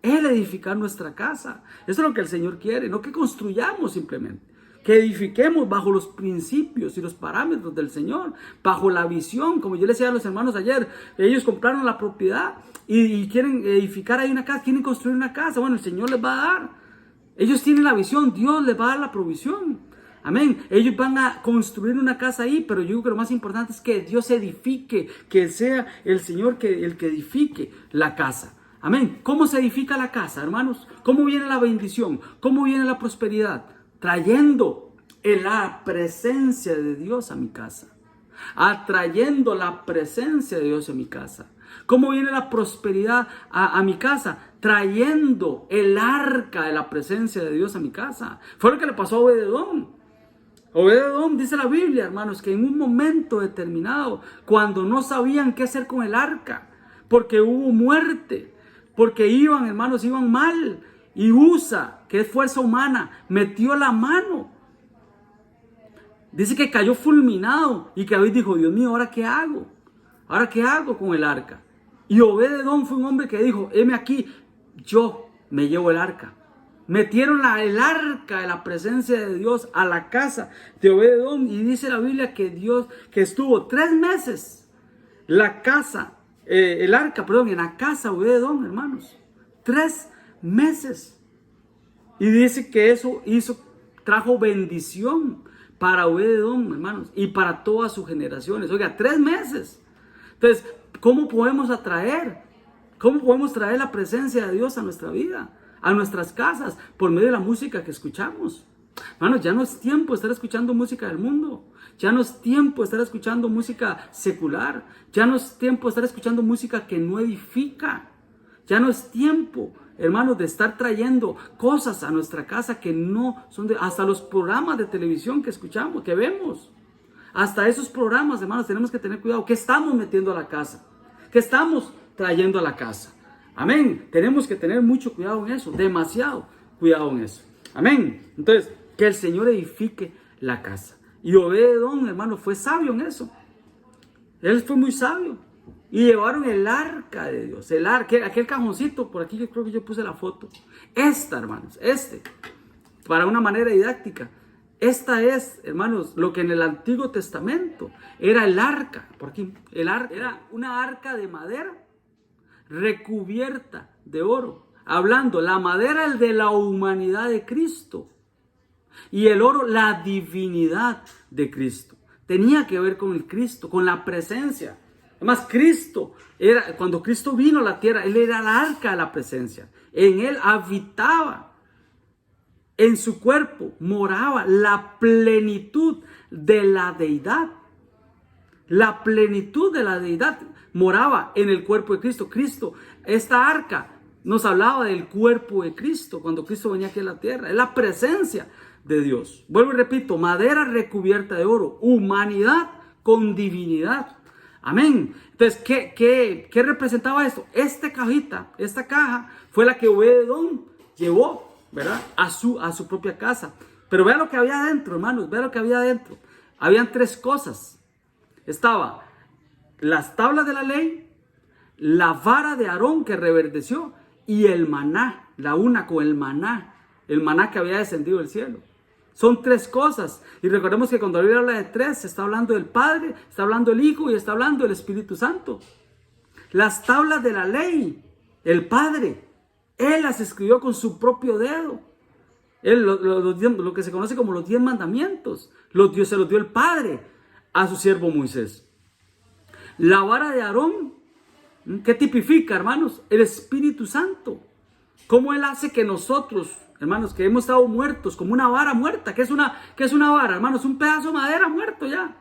Él edificar nuestra casa. Eso es lo que el Señor quiere. No que construyamos simplemente. Que edifiquemos bajo los principios y los parámetros del Señor. Bajo la visión. Como yo les decía a los hermanos ayer. Ellos compraron la propiedad y quieren edificar ahí una casa. Quieren construir una casa. Bueno, el Señor les va a dar. Ellos tienen la visión. Dios les va a dar la provisión. Amén. Ellos van a construir una casa ahí, pero yo creo que lo más importante es que Dios edifique, que sea el Señor el que edifique la casa. Amén. ¿Cómo se edifica la casa, hermanos? ¿Cómo viene la bendición? ¿Cómo viene la prosperidad? Trayendo la presencia de Dios a mi casa. Atrayendo la presencia de Dios en mi casa. ¿Cómo viene la prosperidad a mi casa? Trayendo el arca de la presencia de Dios a mi casa. Fue lo que le pasó a Obed-Edom. Obed-Edom, dice la Biblia, hermanos, que en un momento determinado, cuando no sabían qué hacer con el arca, porque hubo muerte, porque iban mal, y Usa, que es fuerza humana, metió la mano. Dice que cayó fulminado y que David dijo, Dios mío, ¿ahora qué hago? ¿Ahora qué hago con el arca? Y Obed-Edom fue un hombre que dijo, heme aquí, yo me llevo el arca. Metieron el arca de la presencia de Dios a la casa de Obed-Edom. Y dice la Biblia que estuvo 3 meses el arca en la casa de Obed-Edom, hermanos. 3 meses. Y dice que eso trajo bendición para Obed-Edom, hermanos, y para todas sus generaciones. Oiga, 3 meses. Entonces, ¿cómo podemos traer la presencia de Dios a nuestra vida? A nuestras casas, por medio de la música que escuchamos. Hermanos, ya no es tiempo de estar escuchando música del mundo. Ya no es tiempo de estar escuchando música secular. Ya no es tiempo de estar escuchando música que no edifica. Ya no es tiempo, hermanos, de estar trayendo cosas a nuestra casa que no son hasta los programas de televisión que escuchamos, que vemos. Hasta esos programas, hermanos, tenemos que tener cuidado. ¿Qué estamos metiendo a la casa? ¿Qué estamos trayendo a la casa? Amén. Tenemos que tener mucho cuidado en eso. Demasiado cuidado en eso. Amén. Entonces, que el Señor edifique la casa. Y Obed-Edom, hermano, fue sabio en eso. Él fue muy sabio. Y llevaron el arca de Dios. Aquel cajoncito, por aquí yo creo que yo puse la foto. Hermanos, para una manera didáctica. Esta es, hermanos, lo que en el Antiguo Testamento era el arca. Por aquí, el arca. Era una arca de madera recubierta de oro, hablando, la madera el de la humanidad de Cristo y el oro la divinidad de Cristo. Tenía que ver con el Cristo, con la presencia. Además, cuando Cristo vino a la tierra, Él era la arca de la presencia. En Él habitaba, en su cuerpo moraba la plenitud de la deidad. La plenitud de la deidad moraba en el cuerpo de Cristo. Esta arca nos hablaba del cuerpo de Cristo cuando Cristo venía aquí a la tierra. Es la presencia de Dios. Vuelvo y repito, madera recubierta de oro, humanidad con divinidad. Amén. Entonces, ¿qué representaba esto? Esta caja fue la que Obed-Edom llevó, ¿verdad? A su propia casa. Pero vea lo que había adentro, hermanos, vea lo que había adentro. Habían 3 cosas. Estaba las tablas de la ley, la vara de Aarón que reverdeció y el maná, la una con el maná que había descendido del cielo. Son 3 cosas. Y recordemos que cuando la Biblia habla de 3, se está hablando del Padre, está hablando del Hijo y está hablando del Espíritu Santo. Las tablas de la ley, el Padre, Él las escribió con su propio dedo. Lo que se conoce como los 10 mandamientos, se los dio el Padre a su siervo Moisés. La vara de Aarón, ¿qué tipifica, hermanos? El Espíritu Santo. ¿Cómo Él hace que nosotros, hermanos, que hemos estado muertos, como una vara muerta? ¿Qué es una vara, hermanos? Un pedazo de madera muerto ya.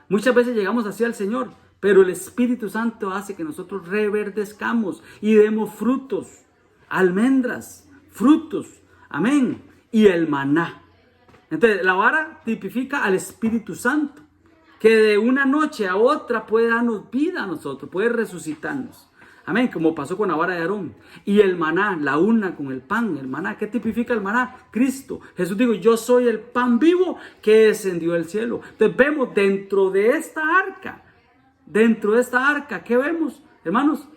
Muchas veces llegamos así al Señor, pero el Espíritu Santo hace que nosotros reverdezcamos y demos frutos, almendras, frutos. Amén. Y el maná. Entonces, la vara tipifica al Espíritu Santo, que de una noche a otra puede darnos vida a nosotros, puede resucitarnos. Amén, como pasó con la vara de Aarón. Y el maná, la una con el pan, el maná. ¿Qué tipifica el maná? Cristo. Jesús dijo, yo soy el pan vivo que descendió del cielo. Entonces vemos dentro de esta arca, ¿qué vemos? Hermanos,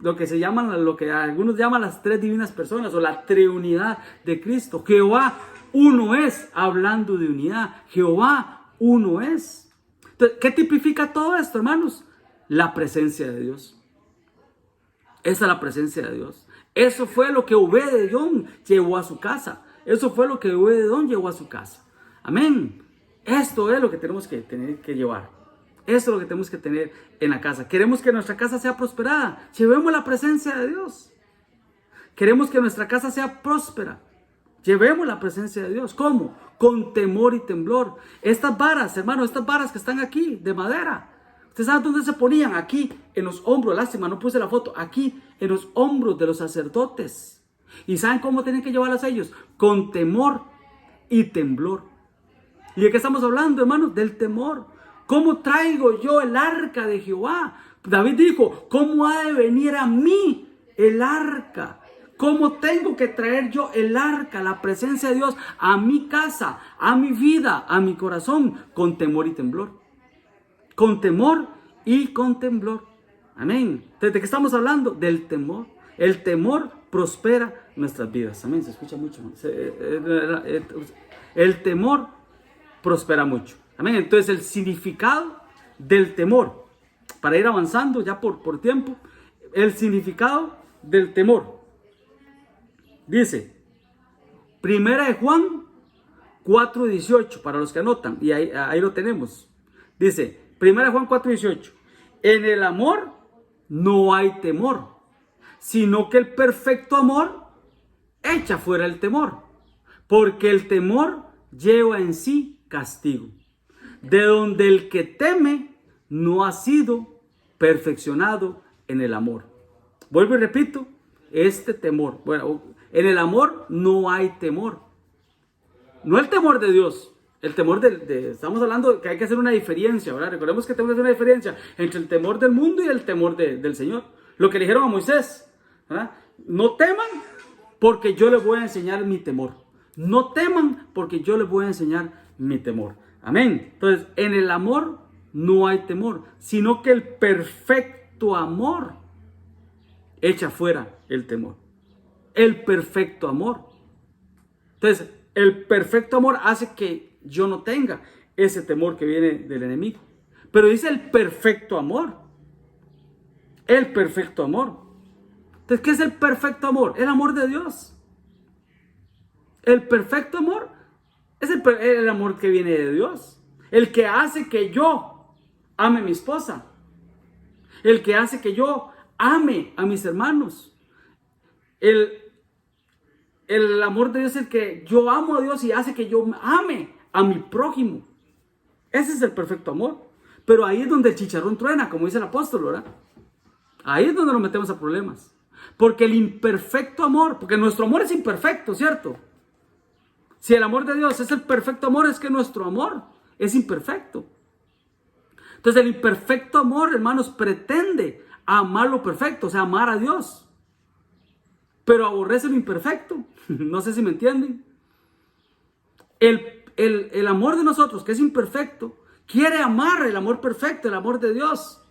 lo que se llaman, lo que algunos llaman las tres divinas personas o la triunidad de Cristo. Jehová uno es, hablando de unidad. Jehová uno es. Entonces, ¿qué tipifica todo esto, hermanos? La presencia de Dios. Esa es la presencia de Dios. Eso fue lo que Obed-Edom llevó a su casa. Eso fue lo que Obed-Edom llevó a su casa. Amén. Esto es lo que tenemos que tener que llevar. Esto es lo que tenemos que tener en la casa. Queremos que nuestra casa sea prosperada. Llevemos la presencia de Dios. Queremos que nuestra casa sea próspera. Llevemos la presencia de Dios. ¿Cómo? Con temor y temblor. Estas varas, hermano, estas varas que están aquí de madera. ¿Ustedes saben dónde se ponían? Aquí, en los hombros. Lástima, no puse la foto. Aquí, en los hombros de los sacerdotes. ¿Y saben cómo tienen que llevarlas ellos? Con temor y temblor. ¿Y de qué estamos hablando, hermanos? Del temor. ¿Cómo traigo yo el arca de Jehová? David dijo, ¿cómo ha de venir a mí el arca? ¿Cómo tengo que traer yo el arca, la presencia de Dios, a mi casa, a mi vida, a mi corazón? Con temor y temblor. Con temor y con temblor. Amén. ¿De qué estamos hablando? Del temor. El temor prospera nuestras vidas. Amén. Se escucha mucho. El temor prospera mucho. Amén. Entonces el significado del temor, para ir avanzando ya por tiempo, el significado del temor. Dice, 1 Juan 4:18, para los que anotan, y ahí lo tenemos. Dice, 1 Juan 4:18, en el amor no hay temor, sino que el perfecto amor echa fuera el temor, porque el temor lleva en sí castigo, de donde el que teme no ha sido perfeccionado en el amor. Vuelvo y repito, este temor, bueno, en el amor no hay temor, no el temor de Dios. El temor estamos hablando que hay que hacer una diferencia, ¿verdad? Recordemos que tenemos que hacer una diferencia entre el temor del mundo y el temor del Señor. Lo que le dijeron a Moisés, ¿verdad? No teman porque yo les voy a enseñar mi temor. No teman porque yo les voy a enseñar mi temor. Amén. Entonces, en el amor no hay temor, sino que el perfecto amor echa fuera el temor. El perfecto amor. Entonces, el perfecto amor hace que yo no tenga ese temor que viene del enemigo. Pero dice el perfecto amor. El perfecto amor. Entonces, ¿qué es el perfecto amor? El amor de Dios. El perfecto amor es el amor que viene de Dios. El que hace que yo ame a mi esposa. El que hace que yo ame a mis hermanos. El amor de Dios es el que yo amo a Dios y hace que yo ame a mi prójimo. Ese es el perfecto amor. Pero ahí es donde el chicharrón truena, como dice el apóstol, ¿verdad? Ahí es donde nos metemos a problemas. Porque el imperfecto amor, porque nuestro amor es imperfecto, ¿cierto? Si el amor de Dios es el perfecto amor, es que nuestro amor es imperfecto. Entonces el imperfecto amor, hermanos, pretende amar lo perfecto, o sea, amar a Dios. Pero aborrece lo imperfecto. No sé si me entienden. El amor de nosotros, que es imperfecto, quiere amar el amor perfecto, el amor de Dios.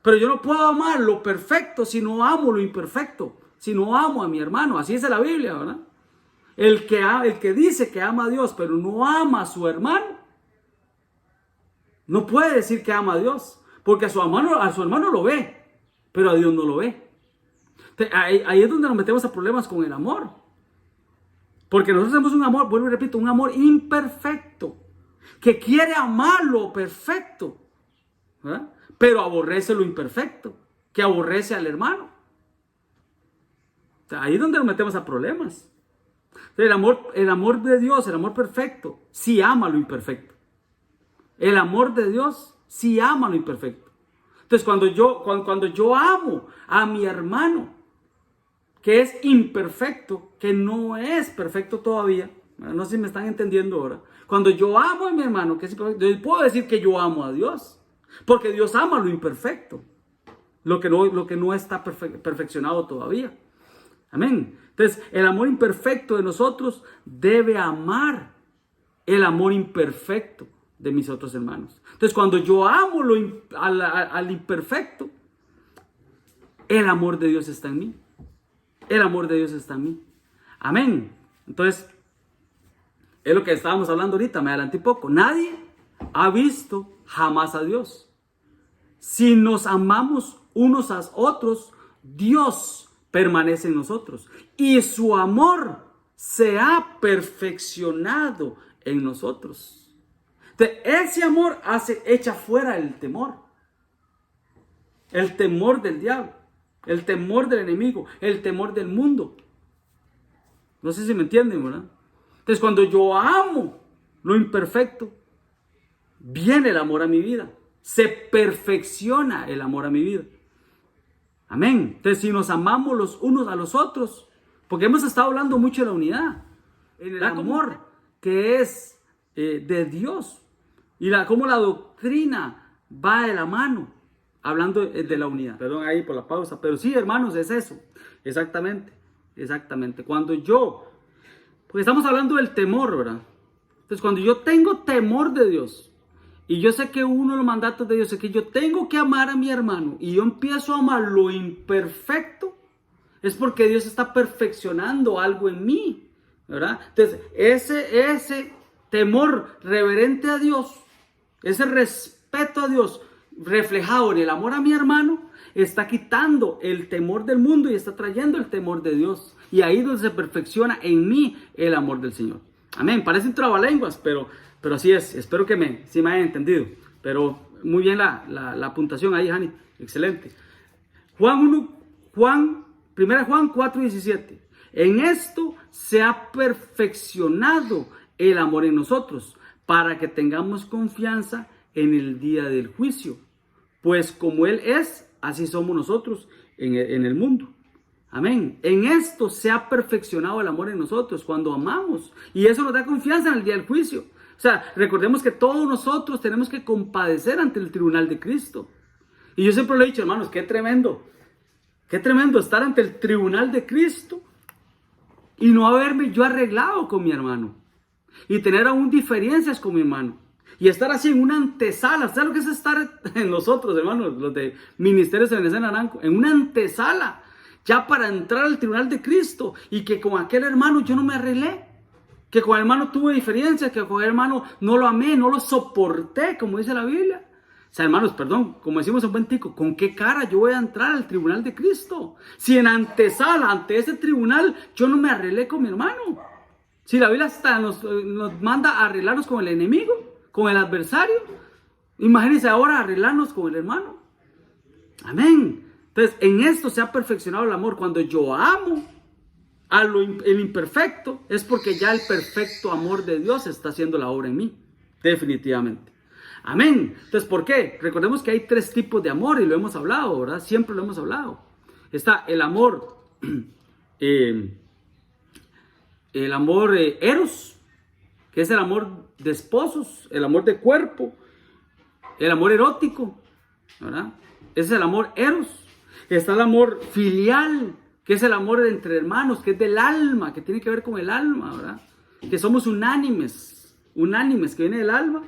Pero yo no puedo amar lo perfecto si no amo lo imperfecto, si no amo a mi hermano. Así dice la Biblia, ¿verdad? El que dice que ama a Dios, pero no ama a su hermano, no puede decir que ama a Dios, porque a su hermano lo ve, pero a Dios no lo ve. Ahí es donde nos metemos a problemas con el amor. Porque nosotros tenemos un amor, vuelvo y repito, un amor imperfecto, que quiere amar lo perfecto, ¿verdad? Pero aborrece lo imperfecto, que aborrece al hermano. Ahí es donde nos metemos a problemas. El amor de Dios, el amor perfecto, sí ama lo imperfecto. El amor de Dios sí ama lo imperfecto. Entonces, cuando yo amo a mi hermano, que es imperfecto, que no es perfecto todavía. No sé si me están entendiendo ahora. Cuando yo amo a mi hermano, que es imperfecto, yo puedo decir que yo amo a Dios, porque Dios ama lo imperfecto, lo que no está perfeccionado todavía. Amén. Entonces, el amor imperfecto de nosotros debe amar el amor imperfecto de mis otros hermanos. Entonces, cuando yo amo al imperfecto, el amor de Dios está en mí. El amor de Dios está en mí. Amén. Entonces, es lo que estábamos hablando ahorita, me adelanté un poco. Nadie ha visto jamás a Dios. Si nos amamos unos a otros, Dios permanece en nosotros. Y su amor se ha perfeccionado en nosotros. Entonces, ese amor echa fuera el temor. El temor del diablo. El temor del enemigo. El temor del mundo. No sé si me entienden, ¿verdad? Entonces, cuando yo amo lo imperfecto, viene el amor a mi vida. Se perfecciona el amor a mi vida. Amén. Entonces, si nos amamos los unos a los otros, porque hemos estado hablando mucho de la unidad, en el amor que es de Dios, y cómo la doctrina va de la mano, hablando de la unidad. Perdón ahí por la pausa, pero sí, hermanos, es eso. Exactamente. Porque estamos hablando del temor, ¿verdad? Entonces, cuando yo tengo temor de Dios, y yo sé que uno de los mandatos de Dios es que yo tengo que amar a mi hermano, y yo empiezo a amar lo imperfecto, es porque Dios está perfeccionando algo en mí, ¿verdad? Entonces, ese temor reverente a Dios, ese respeto a Dios, reflejado en el amor a mi hermano, está quitando el temor del mundo y está trayendo el temor de Dios. Y ahí es donde se perfecciona en mí el amor del Señor. Amén. Parece un trabalenguas, pero así es. Espero que sí me hayan entendido. Pero muy bien la puntuación ahí, Jani. Excelente. 1 Juan 4:17. En esto se ha perfeccionado el amor en nosotros, para que tengamos confianza en el día del juicio. Pues como Él es, así somos nosotros en el mundo. Amén. En esto se ha perfeccionado el amor en nosotros, cuando amamos. Y eso nos da confianza en el día del juicio. O sea, recordemos que todos nosotros tenemos que compadecer ante el tribunal de Cristo. Y yo siempre lo he dicho, hermanos, qué tremendo estar ante el tribunal de Cristo y no haberme yo arreglado con mi hermano. Y tener aún diferencias con mi hermano. Y estar así en una antesala. ¿Sabes lo que es estar en nosotros, hermanos? Los de Ministerios de Ebenecer Naranjo. En una antesala. Ya para entrar al tribunal de Cristo. Y que con aquel hermano yo no me arreglé. Que con el hermano tuve diferencias. Que con el hermano no lo amé, no lo soporté, como dice la Biblia. O sea, hermanos, perdón, como decimos en buen tico, ¿con qué cara yo voy a entrar al tribunal de Cristo? Si en antesala, ante ese tribunal, yo no me arreglé con mi hermano. Si la Biblia hasta nos manda a arreglarnos con el enemigo, con el adversario, imagínense ahora arreglarnos con el hermano. Amén. Entonces, en esto se ha perfeccionado el amor. Cuando yo amo el imperfecto, es porque ya el perfecto amor de Dios está haciendo la obra en mí. Definitivamente. Amén. Entonces, ¿por qué? Recordemos que hay 3 tipos de amor y lo hemos hablado, ¿verdad? Siempre lo hemos hablado. Está el amor eros, que es el amor de esposos, el amor de cuerpo, el amor erótico, ¿verdad? Ese es el amor eros. Está el amor filial, que es el amor entre hermanos, que es del alma, que tiene que ver con el alma, ¿verdad? Que somos unánimes, que viene del alma,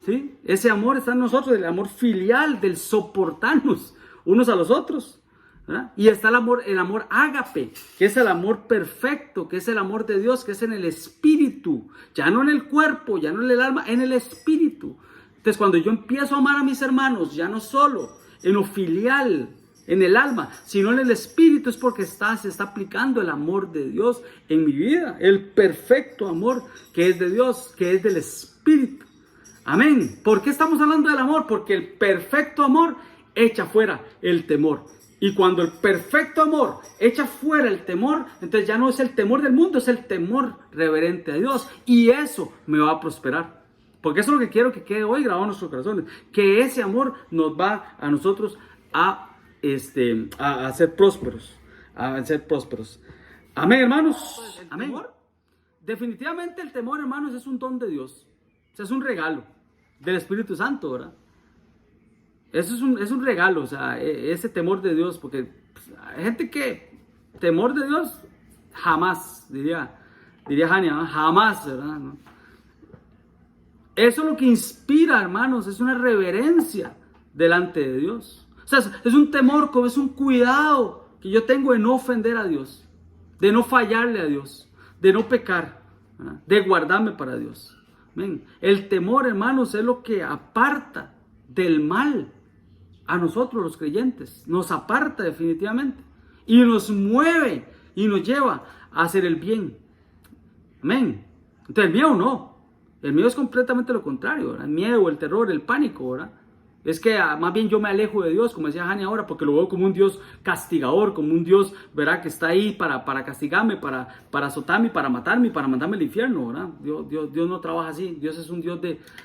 ¿sí? Ese amor está en nosotros, el amor filial, del soportarnos unos a los otros, ¿verdad? Y está el amor ágape, que es el amor perfecto, que es el amor de Dios, que es en el espíritu, ya no en el cuerpo, ya no en el alma, en el espíritu. Entonces, cuando yo empiezo a amar a mis hermanos, ya no solo en lo filial, en el alma, sino en el espíritu, es porque se está aplicando el amor de Dios en mi vida, el perfecto amor que es de Dios, que es del espíritu. Amén. ¿Por qué estamos hablando del amor? Porque el perfecto amor echa fuera el temor. Y cuando el perfecto amor echa fuera el temor, entonces ya no es el temor del mundo, es el temor reverente a Dios. Y eso me va a prosperar. Porque eso es lo que quiero que quede hoy grabado en nuestros corazones. Que ese amor nos va a nosotros a ser prósperos. a ser prósperos. Amén, hermanos. Amén. Temor, definitivamente el temor, hermanos, es un don de Dios. O sea, es un regalo del Espíritu Santo, ¿verdad? Eso es un regalo, o sea, ese temor de Dios, porque pues, hay gente que temor de Dios jamás, diría Jania, ¿no? Jamás, ¿verdad? ¿No? Eso es lo que inspira, hermanos, es una reverencia delante de Dios. O sea, es un temor, es un cuidado que yo tengo de no ofender a Dios, de no fallarle a Dios, de no pecar, ¿verdad? De guardarme para Dios. Amén. El temor, hermanos, es lo que aparta del mal a nosotros los creyentes, nos aparta definitivamente y nos mueve y nos lleva a hacer el bien. Amén. Entonces el miedo no, el miedo es completamente lo contrario, ¿verdad? El miedo, el terror, el pánico, ¿verdad? Es que más bien yo me alejo de Dios, como decía Jani ahora, porque lo veo como un Dios castigador, como un Dios, ¿verdad? Que está ahí para castigarme, para azotarme, para matarme, para mandarme al infierno, ¿verdad? Dios no trabaja así, Dios es un Dios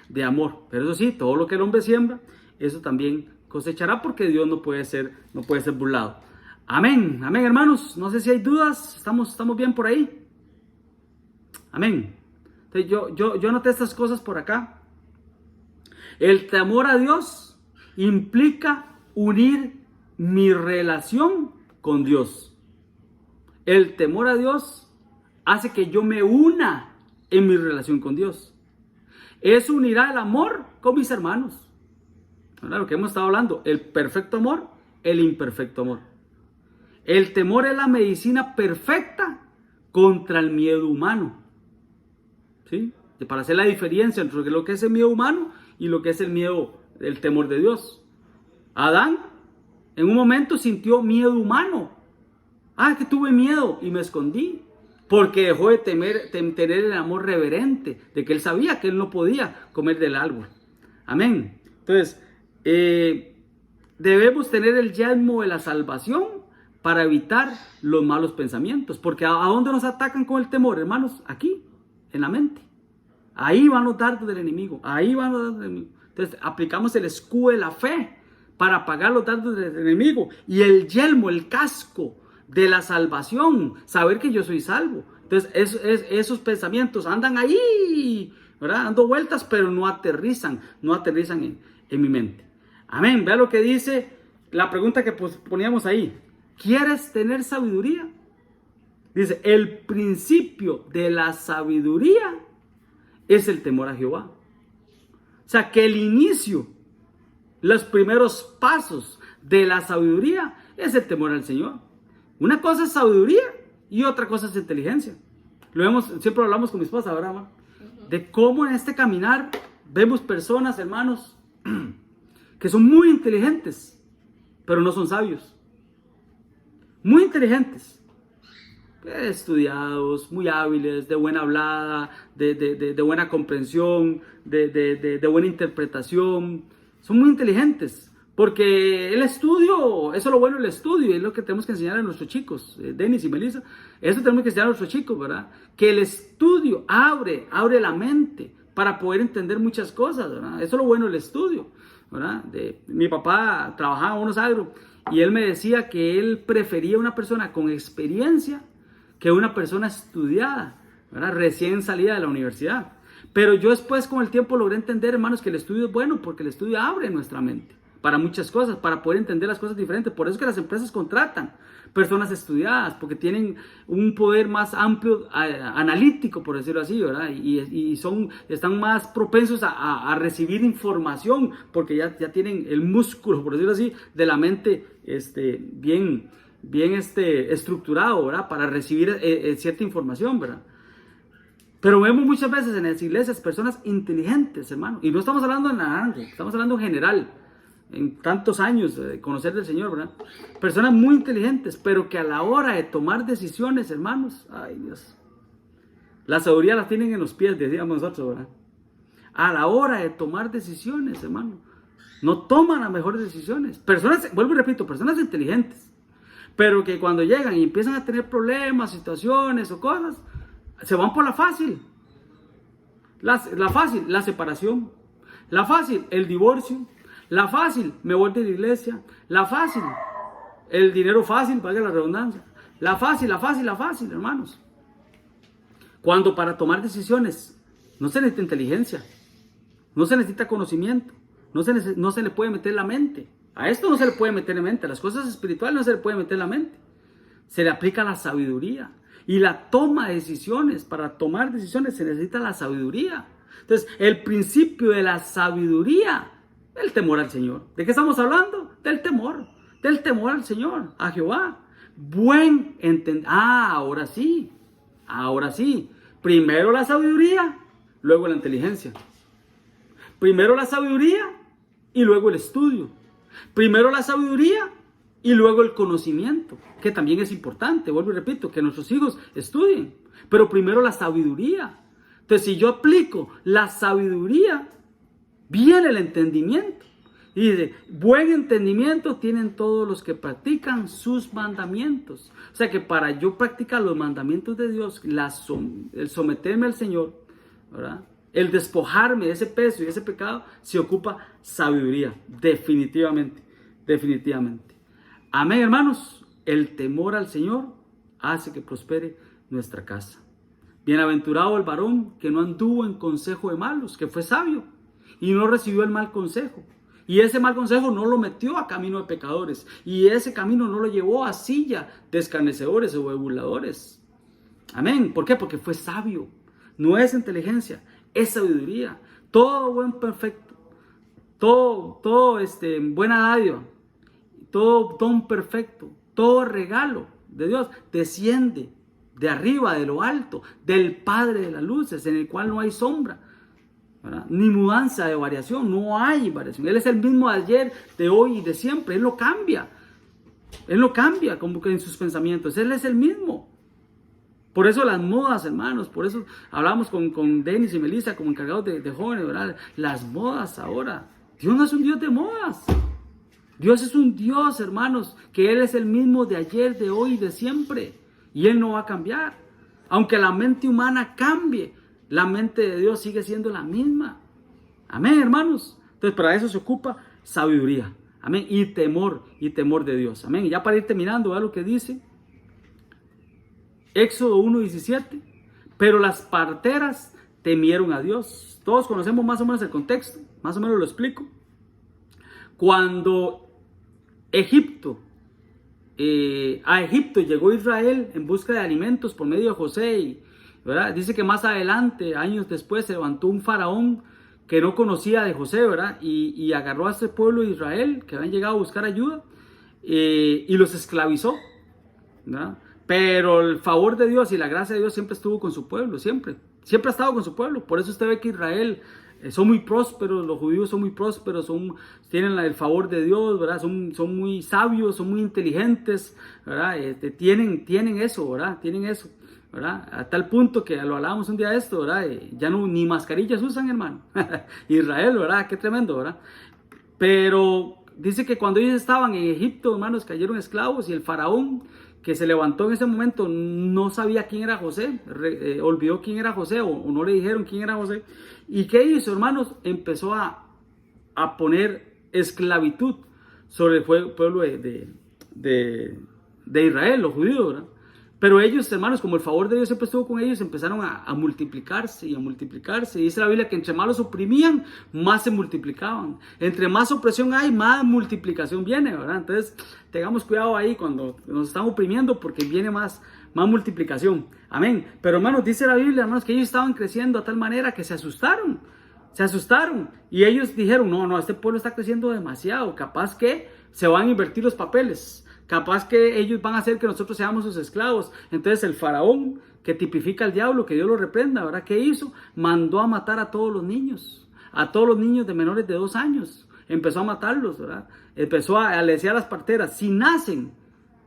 de amor. Pero eso sí, todo lo que el hombre siembra, eso también cosechará, porque Dios no puede ser burlado. Amén, amén, hermanos. No sé si hay dudas, estamos bien por ahí. Amén. Entonces yo noté estas cosas por acá. El temor a Dios implica unir mi relación con Dios. El temor a Dios hace que yo me una en mi relación con Dios. Eso unirá el amor con mis hermanos. ¿Verdad? Lo que hemos estado hablando, el perfecto amor, el imperfecto amor. El temor es la medicina perfecta contra el miedo humano. ¿Sí? Para hacer la diferencia entre lo que es el miedo humano y lo que es el temor de Dios. Adán en un momento sintió miedo humano. Que tuve miedo y me escondí, porque dejó de tener el amor reverente, de que él sabía que él no podía comer del árbol. Amén. Entonces, debemos tener el yelmo de la salvación para evitar los malos pensamientos. Porque ¿a dónde nos atacan con el temor, hermanos? Aquí, en la mente. Ahí van los dardos del enemigo. Entonces, aplicamos el escudo de la fe para apagar los dardos del enemigo. Y el yelmo, el casco de la salvación. Saber que yo soy salvo. Entonces, esos pensamientos andan ahí, ¿verdad? Dando vueltas, pero no aterrizan en mi mente. Amén. Vea lo que dice la pregunta que poníamos ahí. ¿Quieres tener sabiduría? Dice, el principio de la sabiduría es el temor a Jehová. O sea, que el inicio, los primeros pasos de la sabiduría es el temor al Señor. Una cosa es sabiduría y otra cosa es inteligencia. Siempre hablamos con mi esposa, ¿verdad, hermano? De cómo en este caminar vemos personas, hermanos, que son muy inteligentes, pero no son sabios. Muy inteligentes, estudiados, muy hábiles, de buena hablada, de buena comprensión, de buena interpretación. Son muy inteligentes, porque el estudio, eso es lo bueno del estudio, es lo que tenemos que enseñar a nuestros chicos, Denis y Melissa. Eso tenemos que enseñar a nuestros chicos, ¿verdad? Que el estudio abre la mente para poder entender muchas cosas, ¿verdad? Eso es lo bueno del estudio, ¿verdad? Mi papá trabajaba en unos agro y él me decía que él prefería una persona con experiencia que una persona estudiada, ¿verdad? Recién salida de la universidad. Pero yo después con el tiempo logré entender, hermanos, que el estudio es bueno porque el estudio abre nuestra mente para muchas cosas, para poder entender las cosas diferentes. Por eso es que las empresas contratan personas estudiadas, porque tienen un poder más amplio, analítico, por decirlo así, ¿verdad? Y están más propensos a recibir información, porque ya tienen el músculo, por decirlo así, de la mente bien estructurado, ¿verdad? Para recibir cierta información, ¿verdad? Pero vemos muchas veces en las iglesias personas inteligentes, hermano. Y no estamos hablando en naranja, estamos hablando en general. En tantos años de conocer del Señor, ¿verdad? Personas muy inteligentes, pero que a la hora de tomar decisiones, hermanos, ay Dios, la sabiduría la tienen en los pies, decíamos nosotros, ¿verdad? A la hora de tomar decisiones, hermano, no toman las mejores decisiones. Personas, vuelvo y repito, personas inteligentes, pero que cuando llegan y empiezan a tener problemas, situaciones o cosas, se van por la fácil. La fácil, la separación. La fácil, el divorcio. La fácil, me voy de la iglesia. La fácil, el dinero fácil, valga la redundancia. La fácil, hermanos. Cuando para tomar decisiones no se necesita inteligencia, no se necesita conocimiento, no se le puede meter la mente. A esto no se le puede meter la mente, a las cosas espirituales no se le puede meter la mente. Se le aplica la sabiduría. Y la toma de decisiones, para tomar decisiones se necesita la sabiduría. Entonces, el principio de la sabiduría, el temor al Señor. ¿De qué estamos hablando? Del temor al Señor, a Jehová. Buen entendimiento. Ahora sí. Primero la sabiduría, luego la inteligencia. Primero la sabiduría y luego el estudio. Primero la sabiduría y luego el conocimiento, que también es importante. Vuelvo y repito, que nuestros hijos estudien. Pero primero la sabiduría. Entonces, si yo aplico la sabiduría, viene el entendimiento. Y dice, buen entendimiento tienen todos los que practican sus mandamientos. O sea que para yo practicar los mandamientos de Dios, el someterme al Señor, ¿verdad?, el despojarme de ese peso y de ese pecado, se ocupa sabiduría, definitivamente. Amén, hermanos. El temor al Señor hace que prospere nuestra casa. Bienaventurado el varón que no anduvo en consejo de malos, que fue sabio y no recibió el mal consejo. Y ese mal consejo no lo metió a camino de pecadores. Y ese camino no lo llevó a silla de escarnecedores o de burladores. Amén. ¿Por qué? Porque fue sabio. No es inteligencia, es sabiduría. Todo buen perfecto, todo buena dádiva, todo don perfecto, todo regalo de Dios desciende de arriba, de lo alto, del Padre de las luces, en el cual no hay sombra, ¿verdad?, ni mudanza de variación, no hay variación. Él es el mismo de ayer, de hoy y de siempre. Él no cambia como que en sus pensamientos. Él es el mismo. Por eso las modas, hermanos, por eso hablamos con Denis y Melissa como encargados de jóvenes, ¿verdad? Las modas ahora. Dios no es un Dios de modas. Dios es un Dios, hermanos, que Él es el mismo de ayer, de hoy y de siempre. Y Él no va a cambiar. Aunque la mente humana cambie, la mente de Dios sigue siendo la misma. Amén, hermanos. Entonces, para eso se ocupa sabiduría. Amén. Y temor de Dios. Amén. Y ya para ir terminando, ¿verdad?, lo que dice Éxodo 1:17. Pero las parteras temieron a Dios. Todos conocemos más o menos el contexto. Más o menos lo explico. Cuando a Egipto llegó Israel en busca de alimentos por medio de José, ¿verdad? Dice que más adelante, años después, se levantó un faraón que no conocía de José, ¿verdad? Y agarró a este pueblo de Israel que habían llegado a buscar ayuda y los esclavizó, ¿verdad? Pero el favor de Dios y la gracia de Dios siempre estuvo con su pueblo, siempre ha estado con su pueblo. Por eso usted ve que Israel son muy prósperos, los judíos son muy prósperos, tienen el favor de Dios, ¿verdad? Son muy sabios, son muy inteligentes, ¿verdad? Tienen eso, ¿verdad? ¿Verdad? A tal punto que lo hablábamos un día de esto, ¿verdad? Ya no, ni mascarillas usan, hermano. Israel, ¿verdad? Qué tremendo, ¿verdad? Pero dice que cuando ellos estaban en Egipto, hermanos, cayeron esclavos y el faraón que se levantó en ese momento no sabía quién era José, olvidó quién era José o no le dijeron quién era José. ¿Y qué hizo, hermanos? Empezó a poner esclavitud sobre el pueblo de Israel, los judíos, ¿verdad? Pero ellos, hermanos, como el favor de Dios siempre estuvo con ellos, empezaron a multiplicarse y a multiplicarse. Y dice la Biblia que entre más los oprimían, más se multiplicaban. Entre más opresión hay, más multiplicación viene, ¿verdad? Entonces, tengamos cuidado ahí cuando nos están oprimiendo porque viene más multiplicación. Amén. Pero, hermanos, dice la Biblia, hermanos, que ellos estaban creciendo a tal manera que se asustaron. Y ellos dijeron, no, este pueblo está creciendo demasiado. Capaz que se van a invertir los papeles. Capaz que ellos van a hacer que nosotros seamos sus esclavos. Entonces el faraón, que tipifica al diablo, que Dios lo reprenda, ¿verdad? ¿Qué hizo? Mandó a matar a todos los niños de menores de 2 años. Empezó a matarlos, ¿verdad? Empezó le decía a las parteras, si nacen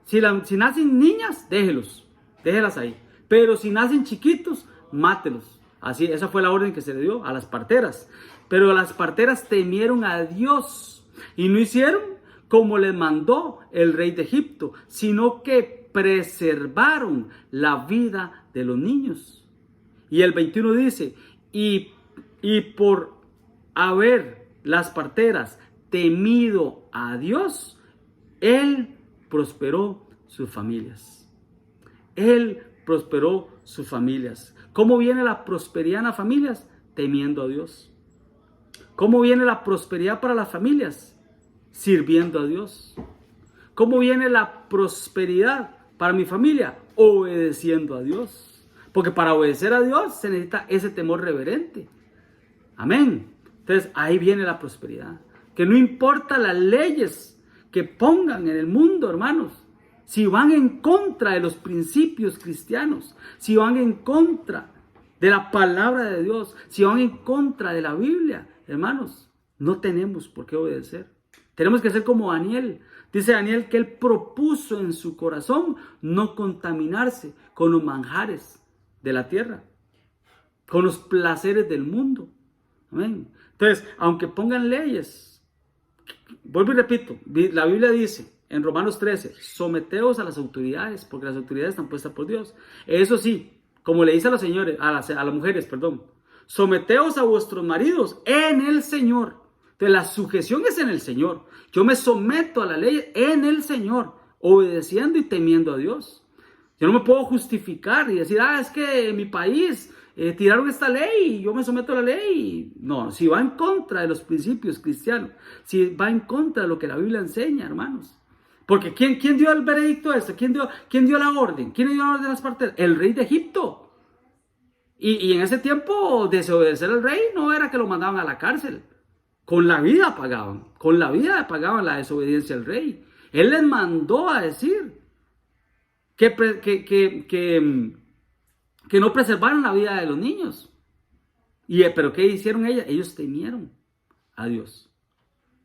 niñas, déjelas ahí. Pero si nacen chiquitos, mátelos. Así, esa fue la orden que se le dio a las parteras. Pero las parteras temieron a Dios y no hicieron como les mandó el rey de Egipto, sino que preservaron la vida de los niños. Y el 21 dice, y por haber las parteras temido a Dios, Él prosperó sus familias. Él prosperó sus familias. ¿Cómo viene la prosperidad en las familias? Temiendo a Dios. ¿Cómo viene la prosperidad para las familias? Sirviendo a Dios. ¿Cómo viene la prosperidad para mi familia? Obedeciendo a Dios. Porque para obedecer a Dios se necesita ese temor reverente. Amén. Entonces ahí viene la prosperidad. Que no importa las leyes que pongan en el mundo, hermanos. Si van en contra de los principios cristianos, si van en contra de la palabra de Dios, si van en contra de la Biblia, hermanos, no tenemos por qué obedecer. Tenemos que ser como Daniel. Dice Daniel que él propuso en su corazón no contaminarse con los manjares de la tierra, con los placeres del mundo. Amén. Entonces, aunque pongan leyes, vuelvo y repito, la Biblia dice en Romanos 13, someteos a las autoridades, porque las autoridades están puestas por Dios. Eso sí, como le dice a los señores, a las mujeres, someteos a vuestros maridos en el Señor. Entonces, la sujeción es en el Señor. Yo me someto a la ley en el Señor, obedeciendo y temiendo a Dios. Yo no me puedo justificar y decir, es que en mi país tiraron esta ley y yo me someto a la ley. No, si va en contra de los principios cristianos, si va en contra de lo que la Biblia enseña, hermanos. Porque ¿quién dio el veredicto a esto? ¿Quién dio la orden? ¿Quién dio la orden a las partes? El rey de Egipto. Y en ese tiempo, desobedecer al rey no era que lo mandaban a la cárcel. Con la vida pagaban. Con la vida pagaban la desobediencia al rey. Él les mandó a decir que no preservaron la vida de los niños. Pero ¿qué hicieron ellos? Ellos temieron a Dios.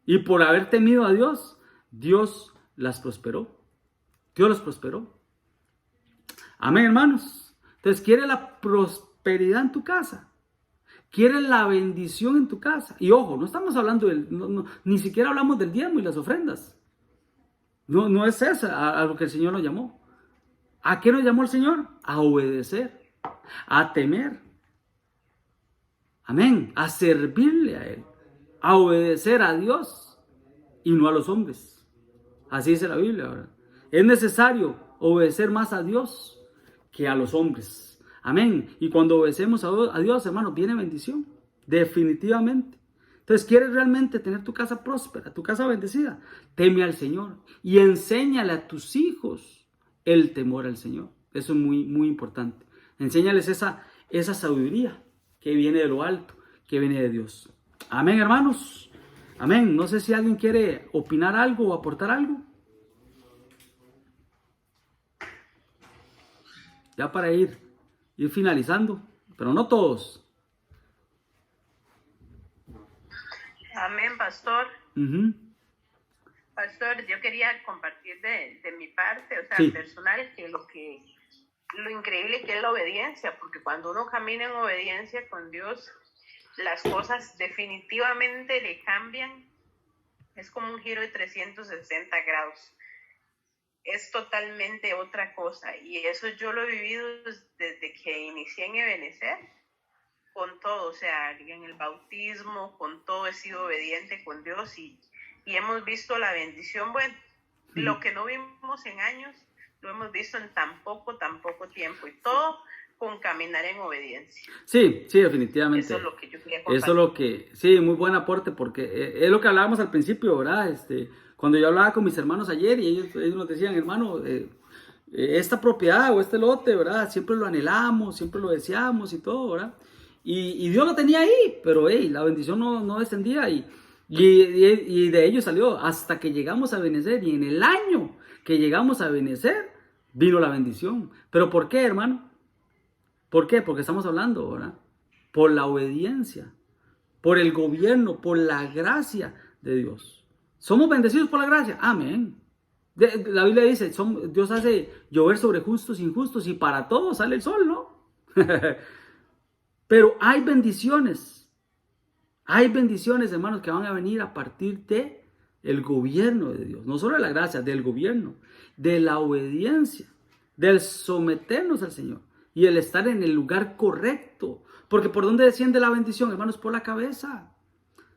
Y por haber temido a Dios, Dios las prosperó. Dios los prosperó. Amén, hermanos. Entonces, ¿quieres la prosperidad en tu casa? ¿Quieres la bendición en tu casa? Y ojo, no estamos hablando ni siquiera hablamos del diezmo y las ofrendas. No es eso a lo que el Señor nos llamó. ¿A qué nos llamó el Señor? A obedecer, a temer. Amén. A servirle a Él, a obedecer a Dios y no a los hombres. Así dice la Biblia, ¿verdad? Es necesario obedecer más a Dios que a los hombres. Amén. Y cuando obedecemos a Dios, hermanos, viene bendición. Definitivamente. Entonces, ¿quieres realmente tener tu casa próspera, tu casa bendecida? Teme al Señor y enséñale a tus hijos el temor al Señor. Eso es muy, muy importante. Enséñales esa sabiduría que viene de lo alto, que viene de Dios. Amén, hermanos. Amén. No sé si alguien quiere opinar algo o aportar algo. Ya para ir finalizando, pero no todos. Amén, pastor. Uh-huh. Pastor, yo quería compartir de mi parte, o sea, Sí. personal, que lo increíble que es la obediencia, porque cuando uno camina en obediencia con Dios, las cosas definitivamente le cambian. Es como un giro de 360 grados. Es totalmente otra cosa. Y eso yo lo he vivido desde que inicié en Ebenecer, con todo, o sea, en el bautismo, con todo he sido obediente con Dios y hemos visto la bendición. Bueno, lo que no vimos en años, lo hemos visto en tan poco tiempo, y todo con caminar en obediencia. Sí, definitivamente. Eso es lo que yo quería compartir. Eso es lo que, sí, muy buen aporte, porque es lo que hablábamos al principio, ¿verdad? Cuando yo hablaba con mis hermanos ayer y ellos nos decían, hermano, esta propiedad o este lote, ¿verdad? Siempre lo anhelamos, siempre lo deseamos y todo, ¿verdad? Y Dios lo tenía ahí, pero la bendición no descendía y de ello salió hasta que llegamos a Ebenecer, y en el año que llegamos a Ebenecer vino la bendición. ¿Pero por qué, hermano? ¿Por qué? Porque estamos hablando, ¿verdad? Por la obediencia, por el gobierno, por la gracia de Dios. ¿Somos bendecidos por la gracia? Amén. La Biblia dice, Dios hace llover sobre justos e injustos y para todos sale el sol, ¿no? Pero hay bendiciones, hermanos, que van a venir a partir de el gobierno de Dios. No solo de la gracia, del gobierno, de la obediencia, del someternos al Señor y el estar en el lugar correcto. Porque ¿por dónde desciende la bendición, hermanos? Por la cabeza.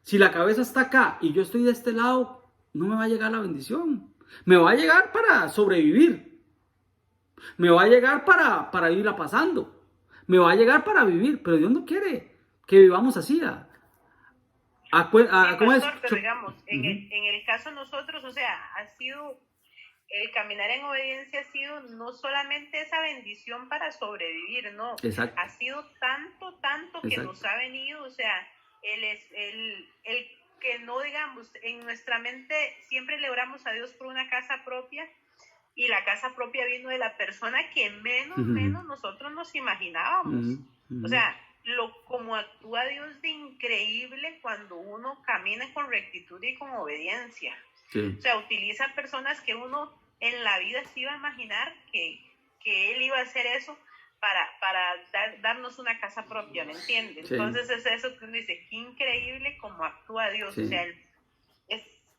Si la cabeza está acá y yo estoy de este lado, no me va a llegar la bendición. Me va a llegar para sobrevivir. Me va a llegar para irla pasando. Me va a llegar para vivir, pero Dios no quiere que vivamos así. Sí, ¿Cómo es? pastor, pero digamos, en el caso de nosotros, o sea, ha sido, el caminar en obediencia ha sido no solamente esa bendición para sobrevivir, no, Exacto. ha sido tanto que Exacto. nos ha venido, o sea, el que no, digamos, en nuestra mente siempre le oramos a Dios por una casa propia, y la casa propia vino de la persona que menos nosotros nos imaginábamos. O sea, como actúa Dios de increíble cuando uno camina con rectitud y con obediencia. Sí. O sea, utiliza personas que uno en la vida se iba a imaginar que Él iba a hacer eso para darnos una casa propia, ¿me entiendes? Sí. Entonces es eso que uno dice, qué increíble como actúa Dios. Sí. O sea,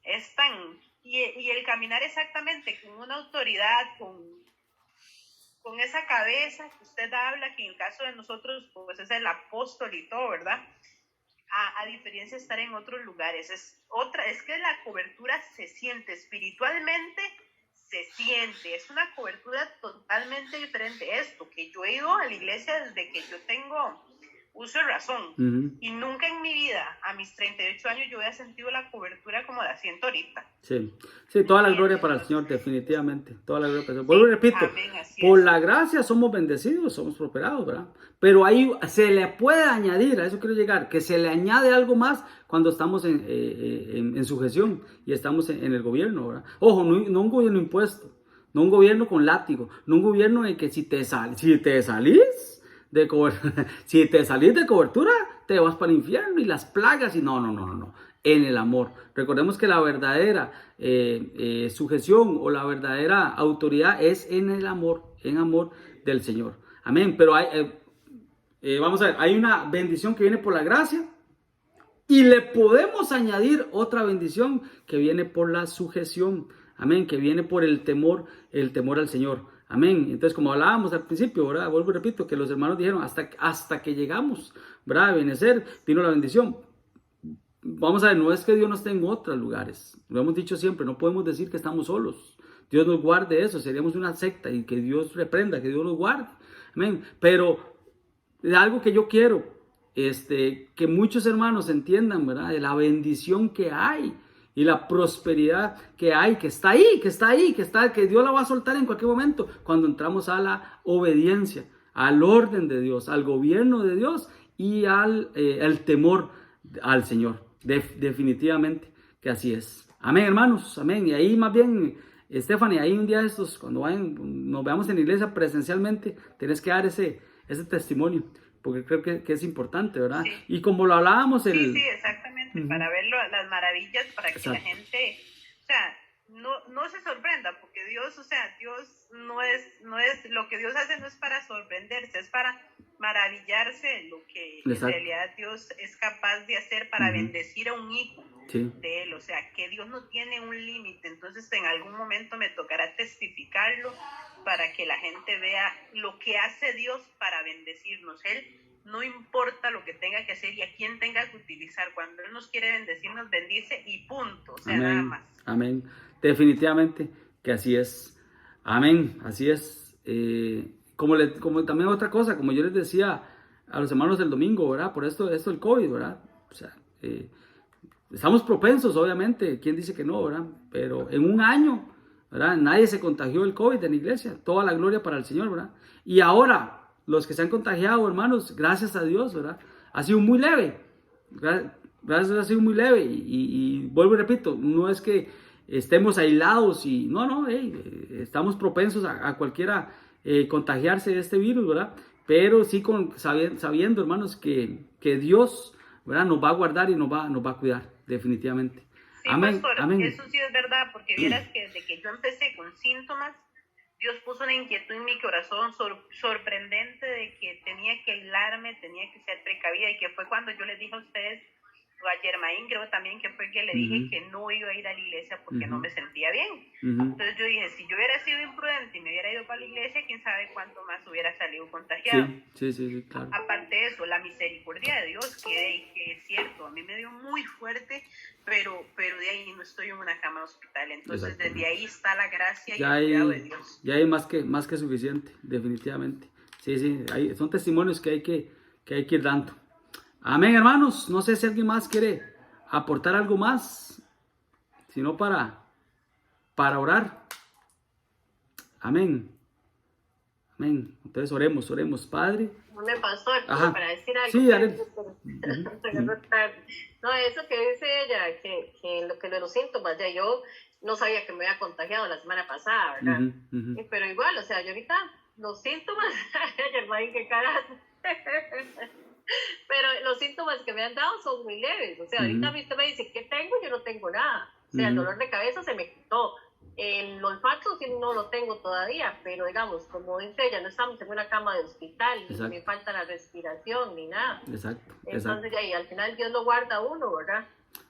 es tan... Y el caminar exactamente con una autoridad, con esa cabeza que usted habla, que en el caso de nosotros pues es el apóstol y todo, ¿verdad? A diferencia de estar en otros lugares, es que la cobertura se siente espiritualmente, se siente, es una cobertura totalmente diferente. Esto, que yo he ido a la iglesia desde que yo tengo uso de razón, y nunca en mi vida, a mis 38 años, yo había sentido la cobertura como la siento ahorita. Sí, sí, toda la gloria para el Señor, definitivamente, toda la gloria para el Señor. Sí, Vuelvo y repito, amén, por la gracia somos bendecidos, somos prosperados, ¿verdad? Pero ahí se le puede añadir, a eso quiero llegar, que se le añade algo más cuando estamos en sujeción y estamos en el gobierno, ¿verdad? Ojo, no un gobierno impuesto, no un gobierno con látigo, no un gobierno en que si te salís si te salís de cobertura, te vas para el infierno y las plagas y no. En el amor. Recordemos que la verdadera sujeción o la verdadera autoridad es en el amor, en amor del Señor. Amén. Pero vamos a ver, hay una bendición que viene por la gracia y le podemos añadir otra bendición que viene por la sujeción. Amén. Que viene por el temor al Señor. Amén. Entonces, como hablábamos al principio, ¿verdad? Vuelvo y repito, que los hermanos dijeron, hasta que llegamos, ¿verdad? A Benecer, vino la bendición. Vamos a ver, no es que Dios no esté en otros lugares. Lo hemos dicho siempre, no podemos decir que estamos solos. Dios nos guarde eso, seríamos una secta y que Dios reprenda, que Dios nos guarde. Amén. Pero algo que yo quiero, que muchos hermanos entiendan, ¿verdad? De la bendición que hay y la prosperidad que hay, que está ahí, que Dios la va a soltar en cualquier momento cuando entramos a la obediencia, al orden de Dios, al gobierno de Dios y al temor al Señor. Definitivamente que así es. Amén, hermanos, amén. Y ahí más bien, Stephanie, ahí un día de estos, cuando nos veamos en la iglesia presencialmente, tienes que dar ese testimonio, porque creo que es importante, ¿verdad? Sí. Y como lo hablábamos... Sí, exactamente, para ver las maravillas, para que la gente, o sea, no se sorprenda, porque Dios, o sea, Dios no es, lo que Dios hace no es para sorprenderse, es para maravillarse de lo que en realidad Dios es capaz de hacer para bendecir a un hijo de Él. O sea, que Dios no tiene un límite. Entonces en algún momento me tocará testificarlo para que la gente vea lo que hace Dios para bendecirnos. Él no importa lo que tenga que hacer y a quién tenga que utilizar. Cuando Él nos quiere bendecir, nos bendice y punto. O sea, amén, nada más. Amén. Definitivamente que así es. Amén. Así es. Como también otra cosa, como yo les decía a los hermanos del domingo, ¿verdad? Por esto del COVID, ¿verdad? O sea, estamos propensos, obviamente. ¿Quién dice que no, verdad? Pero en un año, ¿verdad? Nadie se contagió del COVID en la iglesia. Toda la gloria para el Señor, ¿verdad? Y ahora, los que se han contagiado, hermanos, gracias a Dios, ¿verdad? Ha sido muy leve. Gracias, ha sido muy leve. Y vuelvo y repito, no es que estemos aislados y estamos propensos a cualquiera contagiarse de este virus, ¿verdad? Pero sí sabiendo, hermanos, que Dios, ¿verdad? Nos va a guardar y nos va a cuidar, definitivamente. Sí, amén, pastor, amén. Eso sí es verdad, porque vieras que desde que yo empecé con síntomas, Dios puso una inquietud en mi corazón sorprendente de que tenía que aislarme, tenía que ser precavida, y que fue cuando yo les dije a ustedes, o a Germain creo también que fue que le dije que no iba a ir a la iglesia porque no me sentía bien. Entonces yo dije, si yo hubiera sido imprudente y me hubiera ido para la iglesia, quién sabe cuánto más hubiera salido contagiado. Sí, claro. Aparte de eso, la misericordia de Dios, que es cierto, a mí me dio muy fuerte, pero de ahí no estoy en una cama de hospital. Entonces, desde ahí está la gracia y el cuidado de Dios. Ya hay más que suficiente, definitivamente. Sí, son testimonios que hay que ir dando. Amén, hermanos. No sé si alguien más quiere aportar algo más, sino para orar. Amén. Amén. Entonces oremos, Padre. Me pastor, Ajá. para decir algo. Sí, dale. No, eso que dice ella, que lo que de los síntomas, ya yo no sabía que me había contagiado la semana pasada, ¿verdad? Pero igual, o sea, yo ahorita los síntomas, qué carajo. Pero los síntomas que me han dado son muy leves. O sea, ahorita usted me dice, ¿qué tengo? Yo no tengo nada. O sea, el dolor de cabeza se me quitó. El olfato sí no lo tengo todavía, pero digamos, como dice ella, no estamos en una cama de hospital, ni me falta la respiración, ni nada. Exacto. Entonces, ya, y al final Dios lo guarda a uno, ¿verdad?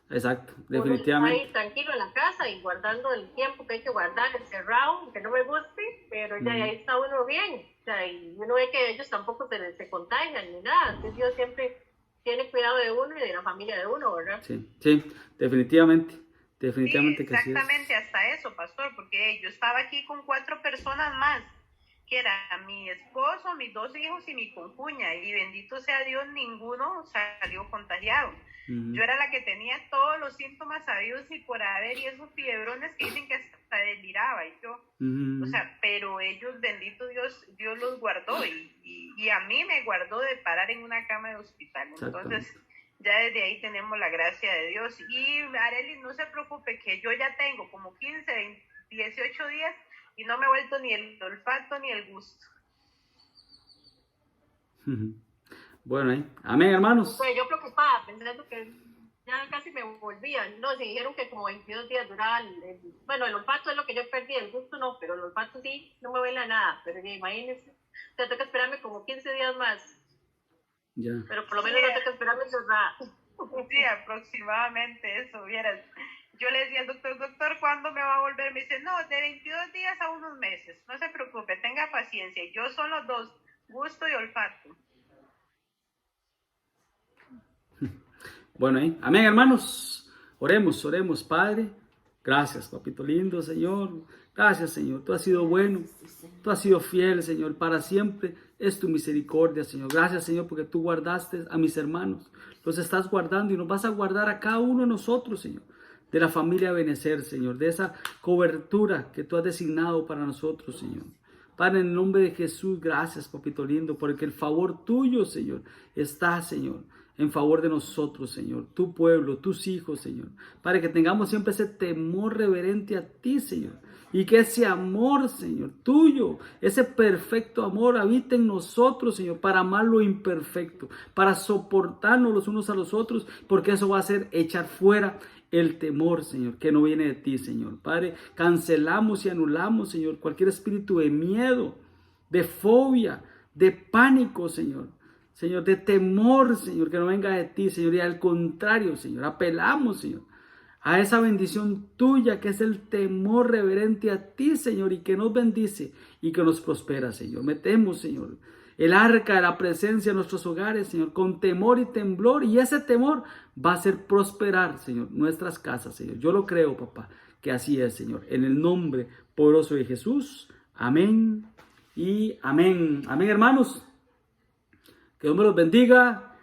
Exacto, definitivamente. Uno está ahí tranquilo en la casa y guardando el tiempo que hay que guardar, encerrado, que no me guste, pero ya ahí está uno bien. O sea, y uno ve que ellos tampoco se contagian ni nada. Entonces Dios siempre tiene cuidado de uno y de la familia de uno, ¿verdad? Sí, definitivamente. Definitivamente sí, que sí. Exactamente, hasta eso, pastor, porque yo estaba aquí con 4 personas más, que era mi esposo, mis 2 hijos y mi concuña, y bendito sea Dios, ninguno salió contagiado. Yo era la que tenía todos los síntomas sabidos y por haber, y esos fiebrones que dicen que hasta deliraba, y yo, o sea, pero ellos, bendito Dios, Dios los guardó, y a mí me guardó de parar en una cama de hospital. Entonces, ya desde ahí tenemos la gracia de Dios. Y Arely, no se preocupe, que yo ya tengo como 15, 20, 18 días y no me he vuelto ni el olfato ni el gusto. Bueno, amén, hermanos. Pues yo preocupada, pensando que ya casi me volvía. No, se dijeron que como 22 días duraba bueno, el olfato es lo que yo perdí, el gusto no, pero el olfato sí, no me huele a nada. Pero ya imagínense, tengo que esperarme como 15 días más. Ya. Pero por lo menos no tengo que esperarme nada. Sí, aproximadamente eso, vieras. Yo le decía al doctor, ¿cuándo me va a volver? Me dice, no, de 22 días a unos meses. No se preocupe, tenga paciencia. Yo son los 2, gusto y olfato. Bueno, amén, hermanos. Oremos, Padre. Gracias, papito lindo, Señor. Gracias, Señor. Tú has sido bueno. Tú has sido fiel, Señor. Para siempre es tu misericordia, Señor. Gracias, Señor, porque tú guardaste a mis hermanos. Los estás guardando y nos vas a guardar a cada uno de nosotros, Señor. De la familia Benecer, Señor. De esa cobertura que tú has designado para nosotros, Señor. Padre, en el nombre de Jesús, gracias, papito lindo, porque el favor tuyo, Señor, está, Señor, en favor de nosotros, Señor, tu pueblo, tus hijos, Señor, para que tengamos siempre ese temor reverente a ti, Señor, y que ese amor, Señor, tuyo, ese perfecto amor habite en nosotros, Señor, para amar lo imperfecto, para soportarnos los unos a los otros, porque eso va a ser echar fuera el temor, Señor, que no viene de ti, Señor. Padre, cancelamos y anulamos, Señor, cualquier espíritu de miedo, de fobia, de pánico, Señor. Señor, de temor, Señor, que no venga de ti, Señor. Y al contrario, Señor, apelamos, Señor, a esa bendición tuya, que es el temor reverente a ti, Señor, y que nos bendice y que nos prospera, Señor. Metemos, Señor, el arca de la presencia en nuestros hogares, Señor, con temor y temblor, y ese temor va a hacer prosperar, Señor, nuestras casas, Señor. Yo lo creo, papá, que así es, Señor. En el nombre poderoso de Jesús. Amén y amén. Amén, hermanos. Que Dios me los bendiga,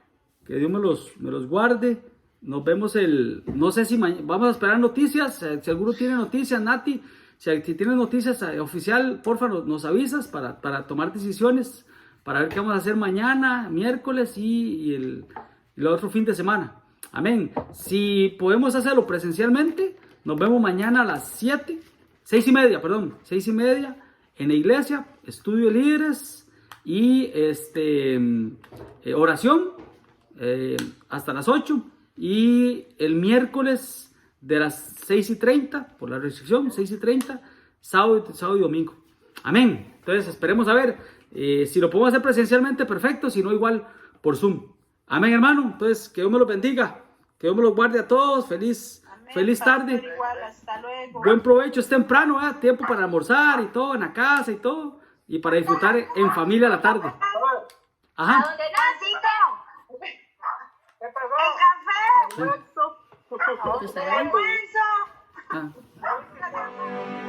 que Dios me los guarde. Nos vemos no sé si vamos a esperar noticias, si alguno tiene noticias, Nati, si tienes noticias oficial, porfa, nos avisas para tomar decisiones, para ver qué vamos a hacer mañana, miércoles y el otro fin de semana. Amén. Si podemos hacerlo presencialmente, nos vemos mañana a las 6:30, en la iglesia, estudio de líderes y oración hasta las 8. Y el miércoles de las 6:30, por la restricción, 6:30, sábado y domingo. Amén. Entonces esperemos a ver si lo podemos hacer presencialmente, perfecto, si no igual por Zoom. Amén, hermano. Entonces que Dios me los bendiga, que Dios me los guarde a todos. Feliz tarde. Igual, hasta luego. Buen provecho, es temprano, tiempo para almorzar y todo, en la casa y todo, y para disfrutar en familia la tarde. Ajá. ¿A dónde naciste? ¿Qué pasó? ¡El café! almuerzo. ¡Almuerzo! Ah.